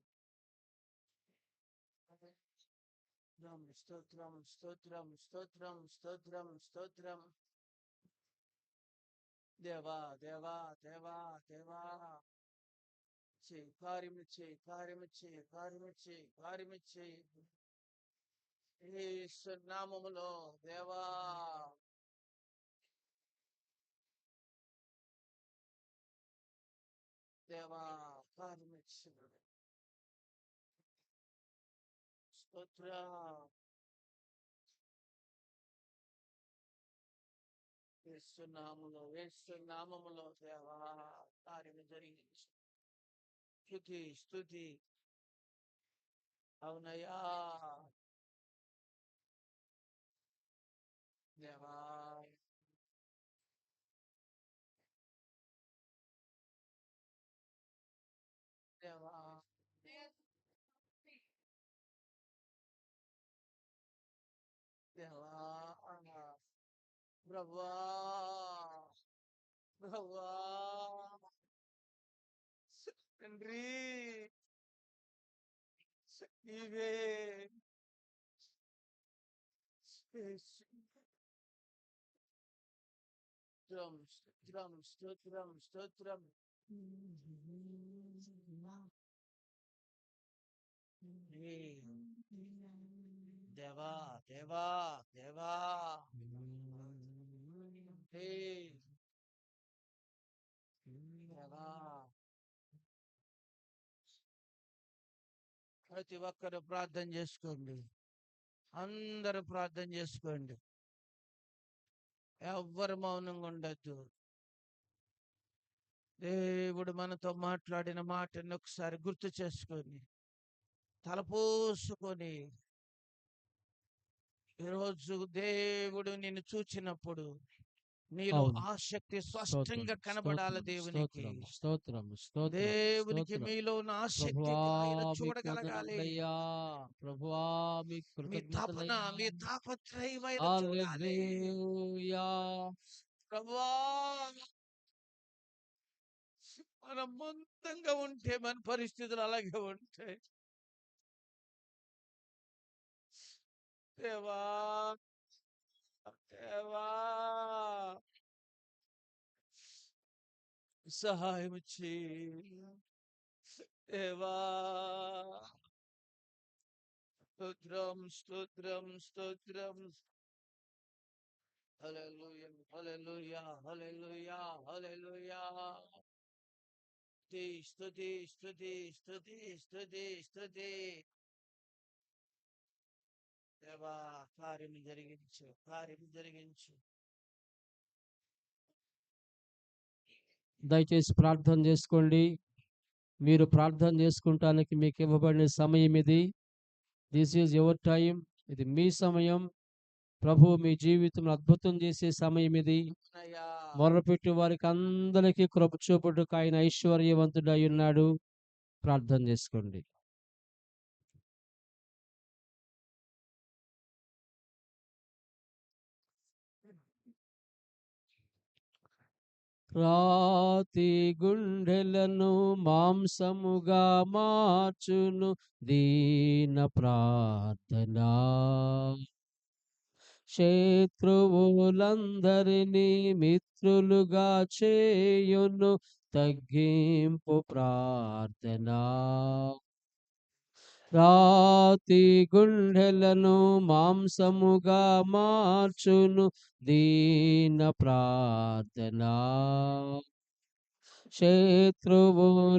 స్తోత్రం స్తోత్రం స్తోత్రం స్తోత్రం స్తోత్రం దేవా దేవా దేవా దేవా. చేయి కార్యము చేయి కార్యము చేయి కార్యము చేయి కార్యము చేయి. యేసు నామములో దేవా. దేవా కార్యము చేయి. స్తోత్ర యేసు నామములో దేవా కార్యము జరిగించు. స్తుతి స్తుతి. అవునయ్యా దేవా. దేవా దేవా. ప్రభువా ప్రభువా. తండ్రి నీవే. స్తోత్రం స్తోత్రం స్తోత్రం స్తోత్రం. దేవా దేవా దేవా. దేవా. ప్రతి ఒక్కరు ప్రార్థన చేసుకోండి. అందరూ ప్రార్థన చేసుకోండి. ఎవ్వరు మౌనంగా ఉండద్దు. దేవుడు మనతో మాట్లాడిన మాటను ఒకసారి గుర్తు చేసుకొని తలపోసుకొని, ఈరోజు దేవుడు నిన్ను చూచినప్పుడు నీలో అవును. ఆసక్తి స్తోత్రం, స్పష్టంగా కనబడాలి. స్తోత్రం, దేవునికి స్తోత్రం, స్తోత్రం, స్తోత్రం, దేవునికి స్తోత్రం. మీలో ఉన్న ఆసక్తి ప్రభువా ఆయన మీకు చూడగలగాలి. వందనములయ్యా. ప్రభువా మీకు మీ తపన కృతజ్ఞతలయ్యా. మీ తాపత్రయం ఆయన చూడాలి. హల్లెలూయా. ప్రభువా మనం మందంగా ఉంటే మన పరిస్థితులు అలాగే ఉంటాయి. దేవా దేవా సహాయం చేయి. దేవా స్తోత్రం స్తోత్రం స్తోత్రం. హల్లెలూయా హల్లెలూయా హల్లెలూయా హల్లెలూయా. స్తుతి స్తుతి స్తుతి స్తుతి స్తుతి. దేవా కార్యం జరిగించు కార్యం జరిగించు. దయచేసి ప్రార్థన చేసుకోండి. మీరు ప్రార్థన చేసుకుంటానికి మీకు ఇవ్వబడిన సమయం ఇది. This is your time. ఇది మీ సమయం. ప్రభు మీ జీవితంలో అద్భుతం చేసే సమయం ఇది. అయ్యా మొర్రపెట్టు వారికి అందరికీ కృప చూపుటకు ఆయన ఐశ్వర్యవంతుడై ఉన్నాడు. ప్రార్థన చేసుకోండి. రాతి గుండెలను మాంసముగా మార్చును దీన ప్రార్థనా. శత్రువులందరినీ మిత్రులుగా చేయును తగ్గింపు ప్రార్థనా. రాతి గుండెలను మాంసముగా మార్చును దీన ప్రార్థనా. శత్రువులందరినీ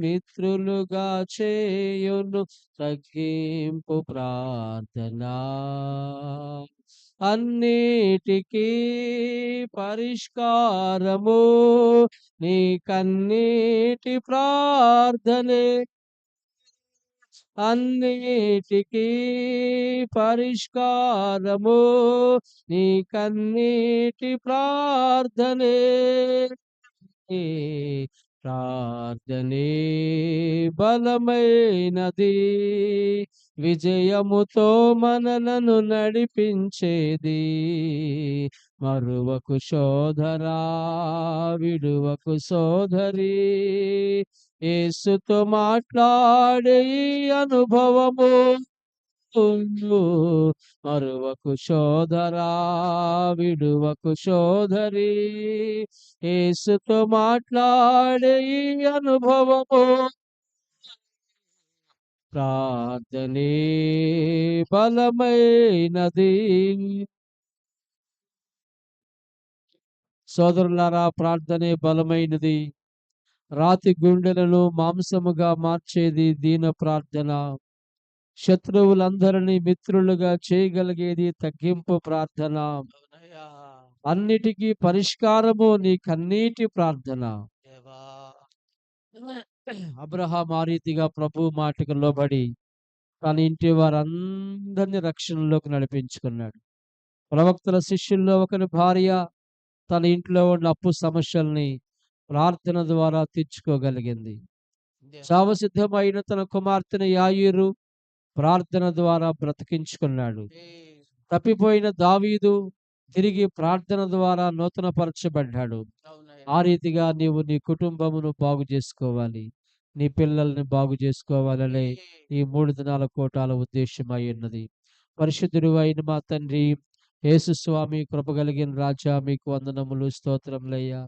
మిత్రులుగా చేయును తగ్గింపు ప్రార్థన. అన్నిటికీ పరిష్కారము నీ కన్నీటి ప్రార్థనే. అన్నిటికీ పరిష్కారము నీ కన్నీటి ప్రార్థనే. ఈ ప్రార్థనే బలమైనది, విజయముతో మనలను నడిపించేది. మరువకు సోదరా, విడువకు సోదరి, యేసుతో మాట్లాడే ఈ అనుభవము. మరువకు సోదరా, విడువకు సోదరి, యేసుతో మాట్లాడే ఈ అనుభవము. ప్రార్థనే బలమైనది. సోదరులారా, ప్రార్థనే బలమైనది. రాతి గుండెలను మాంసముగా మార్చేది దీన ప్రార్థన. శత్రువులందరినీ మిత్రులుగా చేయగలిగేది తగ్గింపు ప్రార్థన. అవునయ్యా. అన్నిటికీ పరిష్కారము నీ కన్నీటి ప్రార్థన. దేవా. అబ్రహాం ఆ రీతిగా ప్రభు మాటకు లోబడి తన ఇంటి వారందరినీ రక్షణలోకి నడిపించుకున్నాడు. ప్రవక్తల శిష్యుల్లో ఒకని భార్య తన ఇంట్లో ఉన్న అప్పు సమస్యల్ని ప్రార్థన ద్వారా తీర్చుకోగలిగింది. దేవా. చావు సిద్ధమైన తన కుమార్తెను యాయీరు ప్రార్థన ద్వారా బ్రతికించుకున్నాడు. తప్పిపోయిన దావీదు తిరిగి ప్రార్థన ద్వారా నూతనపరచబడ్డాడు. అవునయ్యా. ఆ రీతిగా నీవు నీ కుటుంబమును బాగు చేసుకోవాలి, నీ పిల్లల్ని బాగు చేసుకోవాలనే ఈ 3 దినాల కూటాల ఉద్దేశమై ఉన్నది. పరిశుద్ధుడు అయిన మా తండ్రి యేసు స్వామి, కృపగలిగిన రాజా, మీకు వందనములు, స్తోత్రములయ్యా.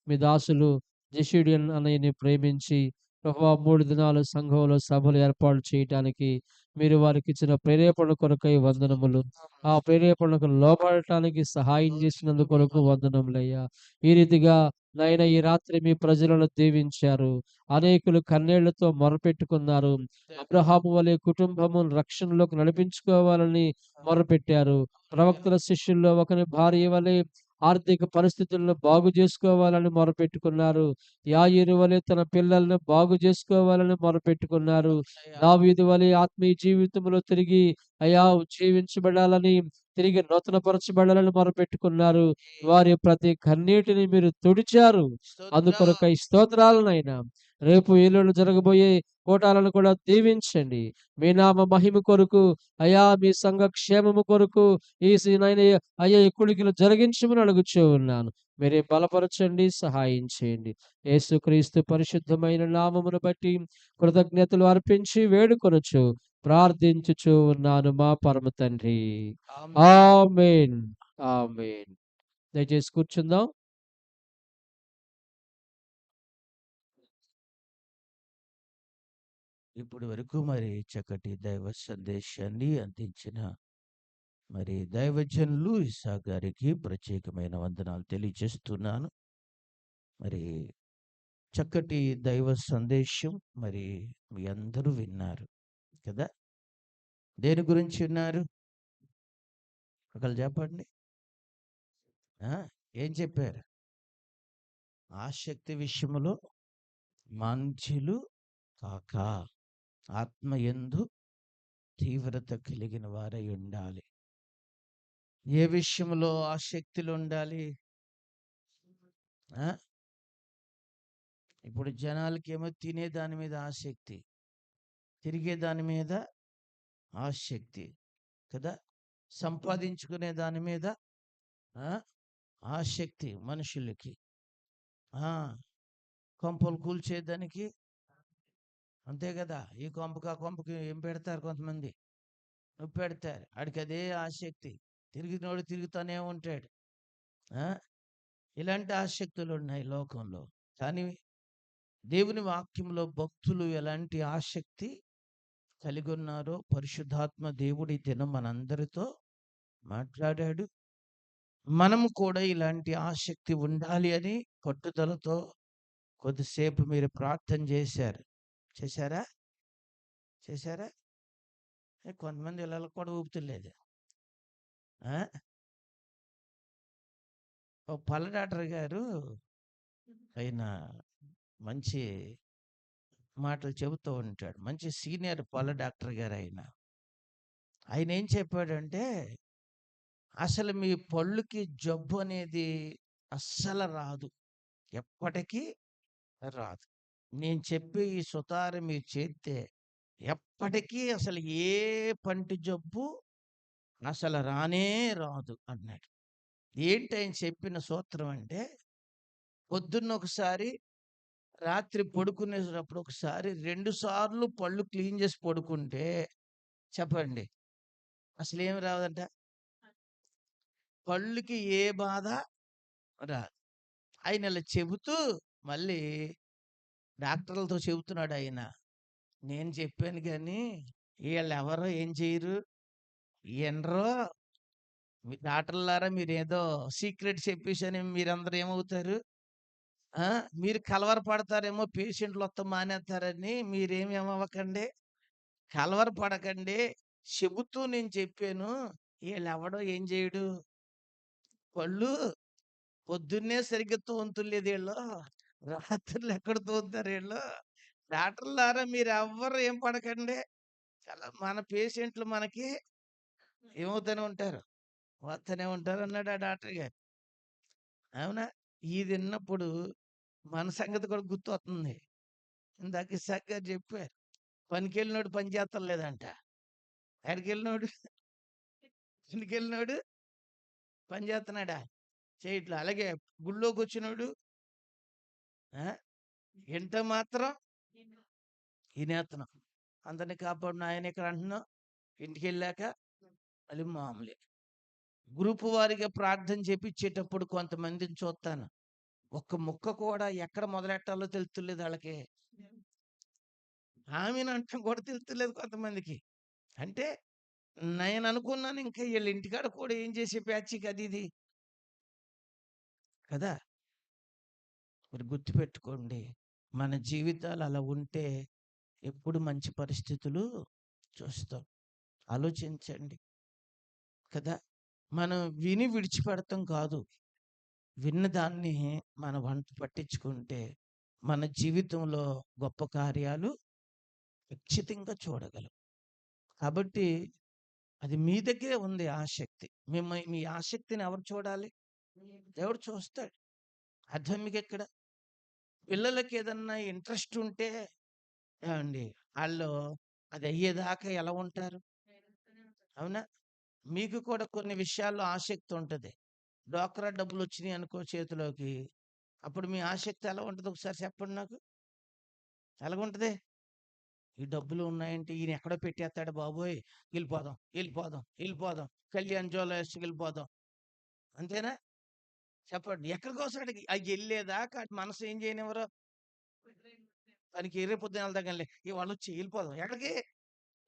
మీ దాసులు జెషుడియన్ అన్నయ్యని ప్రేమించి ప్రభువా 3 దినాలు సంఘంలో సభలు ఏర్పాటు చేయటానికి మీరు వారికి ఇచ్చిన ప్రేరేపణ కొరకై వందనములు. ఆ ప్రేరేపణకు లోబడటానికి సహాయం చేసినందుకు కొరకు వందనములయ్యా. ఈ రీతిగా నాయన ఈ రాత్రి మీ ప్రజలను దీవించారు. అనేకులు కన్నీళ్లతో మొరపెట్టుకున్నారు. అబ్రహాము వలె కుటుంబమును రక్షణలోకి నడిపించుకోవాలని మొరపెట్టారు. ప్రవక్తల శిష్యుల్లో ఒకని భార్య వలె ఆర్థిక పరిస్థితులను బాగు చేసుకోవాలని మొరపెట్టుకున్నారు. యాయీరు వలె తన పిల్లల్ని బాగు చేసుకోవాలని మొరపెట్టుకున్నారు. దావీదు వలె ఆత్మీయ జీవితంలో తిరిగి అయా జీవించబడాలని, తిరిగి నూతనపరచబడాలని మొరపెట్టుకున్నారు. వారి ప్రతి కన్నీటిని మీరు తుడిచారు. అందుకొరకై స్తోత్రాలనైనా. రేపు ఎల్లుండి జరగబోయే కూటాలను కూడా దీవించండి. మీ నామ మహిమ కొరకు అయా, మీ సంఘ క్షేమము కొరకు ఈ అయ్యా ఈ కుడికిలు జరిగించమని అడుగుచూ ఉన్నాను. మీరే బలపరచండి, సహాయం చేయండి. యేసుక్రీస్తు పరిశుద్ధమైన నామమును బట్టి కృతజ్ఞతలు అర్పించి వేడుకొనుచు ప్రార్థించుచూ ఉన్నాను మా పరమ తండ్రి. ఆమేన్. ఆమేన్. దయచేసి కూర్చుందాం. ఇప్పటి వరకు మరి చక్కటి దైవ సందేశాన్ని అందించిన మరి దైవజనులు ఇస్సా గారికి ప్రత్యేకమైన వందనాలు తెలియజేస్తున్నాను. మరి చక్కటి దైవ సందేశం మరి మీ అందరూ విన్నారు కదా. దేని గురించి విన్నారు ఒకళ్ళు చెప్పండి. ఏం చెప్పారు? ఆసక్తి విషయములో మంచులు కాక ఆత్మయందు తీవ్రత కలిగిన వారై ఉండాలి. ఏ విషయంలో ఆసక్తులు ఉండాలి? ఇప్పుడు జనాలకేమో తినే దాని మీద ఆసక్తి, తిరిగే దాని మీద ఆసక్తి కదా, సంపాదించుకునే దాని మీద ఆసక్తి మనుషులకి, కొంపలు కూల్చేదానికి అంతే కదా. ఈ కొంపకి ఆ కొంపకి ఏం పెడతారు కొంతమంది, నువ్వు పెడతారు, ఆడికి అదే ఆసక్తి, తిరిగినోడు తిరుగుతూనే ఉంటాడు. ఇలాంటి ఆసక్తులు ఉన్నాయి లోకంలో. కానీ దేవుని వాక్యంలో భక్తులు ఎలాంటి ఆసక్తి కలిగి ఉన్నారో పరిశుద్ధాత్మ దేవుడి దినం మనందరితో మాట్లాడాడు. మనము కూడా ఇలాంటి ఆసక్తి ఉండాలి అని పట్టుదలతో కొద్దిసేపు మీరు ప్రార్థన చేశారు. చేశారా? చేశారా? కొంతమంది ఇళ్ళకి కూడా ఊపుతులేదు. ఆ? ఓ పళ్ళ డాక్టర్ గారు ఆయన మంచి మాటలు చెబుతూ ఉంటాడు. మంచి సీనియర్ పళ్ళ డాక్టర్ గారు ఆయన. ఆయన ఏం చెప్పాడంటే, అసలు మీ పళ్ళుకి జబ్బు అనేది అస్సలు రాదు. ఎప్పటికీ రాదు. నేను చెప్పే ఈ సుతారు మీరు చేస్తే ఎప్పటికీ అసలు ఏ పంటి జబ్బు అసలు రానే రాదు అన్నాడు. ఏంటి ఆయన చెప్పిన సూత్రం అంటే, పొద్దున్న ఒకసారి, రాత్రి పడుకునేటప్పుడు ఒకసారి 2 సార్లు పళ్ళు క్లీన్ చేసి పడుకుంటే చెప్పండి అసలేమి రాదంట. పళ్ళుకి ఏ బాధ రాదు. ఆయన ఇలా చెబుతూ మళ్ళీ డాక్టర్లతో చెబుతున్నాడు ఆయన. నేను చెప్పాను కానీ వీళ్ళెవరో ఏం చేయరు, వినరు. మీ డాక్టర్లారా మీరేదో సీక్రెట్ చెప్పేసని మీరందరూ ఏమవుతారు? ఆ! మీరు కలవరపడతారేమో, పేషెంట్లు వత్తం మానేత్తారని మీరేమి ఏమవ్వకండి. కలవరపడకండి. చెబుతూ నేను చెప్పాను. ఈళ్ళెవడో ఏం చేయడు. పళ్ళు పొద్దున్నే సరిగ్గా తోముతులేదు ఈళ్ళు. రాత్రులు ఎక్కడ తోముతారు ఈళ్ళు. డాక్టర్లారా మీరెవ్వరు ఏం పడకండి. మన పేషెంట్లు మనకి ఏమవుతూనే ఉంటారు. వస్తూనే ఉంటారు అన్నాడు ఆ డాక్టర్ గారు. అవునా? ఇది విన్నప్పుడు మన సంగతి కూడా గుర్తొస్తుంది. ఇందాక ఇసాక్ గారు చెప్పారు. పనికెళ్ళినోడు పని చేత్తలేదంట. ఎక్కడికెళ్ళినోడు? పనికెళ్ళినోడు పని చేత్తన్నాడా? చేయట్లా. అలాగే గుళ్ళోకొచ్చినోడు ఆ! ఇంట మాత్రం ఇనేత్తనం. అందరిని కాపాడు నాయన ఇక్కడ అంటున్నాం. ఇంటికెళ్ళాక మళ్ళీ మామూలే. గ్రూప్ వారీగా ప్రార్థన చేపిచ్చేటప్పుడు కొంతమందిని చూత్తాను. ఒక్క ముక్క కూడా ఎక్కడ మొదలెట్టాలో తెలుత్తలేదు ఆళ్ళకి. ఆమీన్ అంటం కూడా తెలుత్తలేదు కొంతమందికి. అంటే నేననుకున్నాను ఇంకా ఈళ్ళ ఇంటికాడ కూడా ఏం చేసే ప్యాచీకి అది ఇది. కదా! మీరు గుర్తుపెట్టుకోండి. మన జీవితాలు అలా ఉంటే ఎప్పుడు మంచి పరిస్థితులు చూస్తాం. ఆలోచించండి. కదా! మనం విని విడిచిపెడతాం కాదు. విన్న దాన్ని మన వంట పట్టించుకుంటే మన జీవితంలో గొప్ప కార్యాలు ఖచ్చితంగా చూడగలం. కాబట్టి అది మీ దగ్గరే ఉంది ఆసక్తి. మీ ఆసక్తిని ఎవరు చూడాలి? దేవుడు చూస్తాడు. అర్థం మీకెక్కడ? పిల్లలకి ఏదన్నా ఇంట్రెస్ట్ ఉంటే ఏవండి ఆళ్ళు అది అయ్యేదాకా ఎలా ఉంటారు? అవునా? మీకు కూడా కొన్ని విషయాల్లో ఆసక్తి ఉంటది. డ్వాక్రా డబ్బులొచ్చినాయి అనుకో చేతిలోకి. అప్పుడు మీ ఆసక్తి ఎలా ఉంటదో ఒకసారి చెప్పండి నాకు? ఎలాగుంటది? ఈ డబ్బులు ఉన్నాయంటే ఈయన ఎక్కడో పెట్టేత్తాడు బాబోయ్! ఎళ్ళిపోదాం, ఎళ్ళిపోదాం, ఎళ్ళిపోదాం. కళ్యాణ్ జ్యువెలర్స్‌కెళ్ళిపోదాం. అంతేనా? చెప్పండి. ఎక్కడికోసాడికి ఎళ్ళేదాకా మనసు ఏం చేయనివ్వరు. దానికి రేపు పొద్దున వెళ్దాం గానిలే. ఇవాళొచ్చి ఎళ్ళిపోదాం. ఎక్కడికి?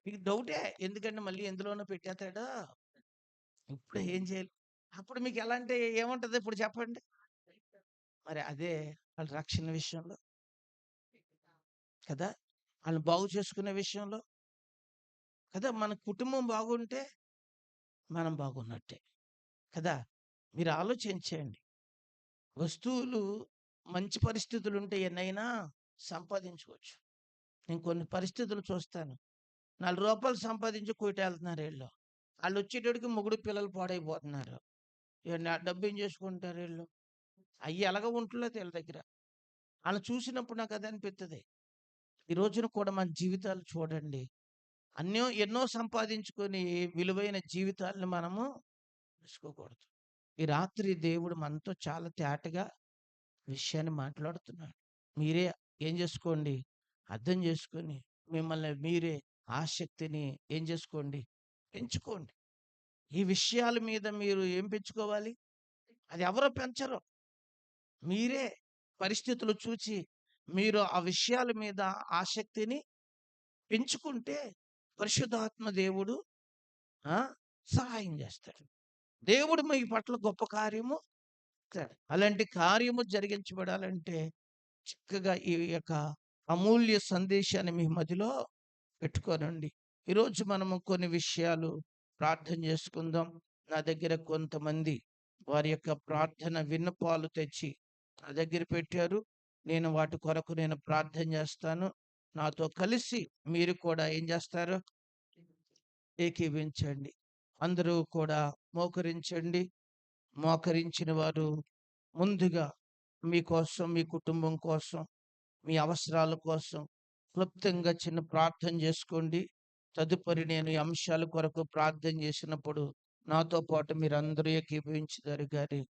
మీకు డౌటే. ఎందుకంటే మళ్ళీ ఎందులోనో పెట్టేత్తాడు. ఇప్పుడు ఏం చేయాలి? అప్పుడు మీకు ఎలా అంటే ఏముంటది ఇప్పుడు చెప్పండి? మరి అదే వాళ్ళ రక్షణ విషయంలో కదా! ఆళ్ళని బాగు చేసుకునే విషయంలో కదా! మన కుటుంబం బాగుంటే మనం బాగున్నట్టే. కదా! మీరు ఆలోచించండి. వస్తువులు మంచి పరిస్థితులుంటే ఎన్నైనా సంపాదించుకోవచ్చు. నేను కొన్ని పరిస్థితులు చూస్తాను. రూ. 4 సంపాదించి కొట్టేళ్తున్నారు ఈళ్ళు. ఆళ్ళొచ్చేటప్పటికి మొగుడు, పిల్లలు పాడైపోతున్నారు. ఆ డబ్బేం చేసుకుంటారు ఈళ్ళు? అయ్యి ఎలాగో ఉంటలేదు ఈళ్ళ దగ్గర. ఆళ్ళని చూసినప్పుడు నాకు అదే అనిపిత్తది. ఈ రోజున కూడా మన జీవితాలు చూడండి. ఎన్నో సంపాదించుకొని విలువైన జీవితాలను మనము తీసుకోకూడదు. ఈ రాత్రి దేవుడు మనతో చాలా తేటగా విషయాన్ని మాట్లాడుతున్నాడు. మీరే ఏం చేసుకోండి? అర్థం చేసుకొని మిమ్మల్ని మీరే ఆసక్తిని ఏం చేసుకోండి? పెంచుకోండి. ఈ విషయాల మీద మీరు ఏం పెంచుకోవాలి? అది ఎవరో పెంచరు. మీరే పరిస్థితులు చూచి మీరు ఆ విషయాల మీద ఆసక్తిని పెంచుకుంటే పరిశుద్ధాత్మ దేవుడు ఆ! సహాయం చేస్తాడు. దేవుడు మీ పట్ల గొప్ప కార్యము అలాంటి కార్యము జరిగించబడాలంటే చక్కగా ఈ యొక్క అమూల్య సందేశాన్ని మీ మదిలో పెట్టుకోనండి. ఈరోజు మనము కొన్ని విషయాలు ప్రార్థన చేసుకుందాం. నా దగ్గర కొంతమంది వారి యొక్క ప్రార్థన విన్నపాలు తెచ్చి నా దగ్గర పెట్టారు. నేను వాటి కొరకు ప్రార్థన చేస్తాను. నాతో కలిసి మీరు కూడా ఏం చేస్తారు? ఏకీవించండి. అందరూ కూడా మోకరించండి. మోకరించిన వారు ముందుగా మీకోసం, మీ కుటుంబం కోసం, మీ అవసరాల కోసం క్లుప్తంగా చిన్న ప్రార్థన చేసుకోండి. తదుపరి నేను ఈ అంశాల కొరకు ప్రార్థన చేసినప్పుడు నాతో పాటు మీరందరూ ఏకీభవించుదురు గాని.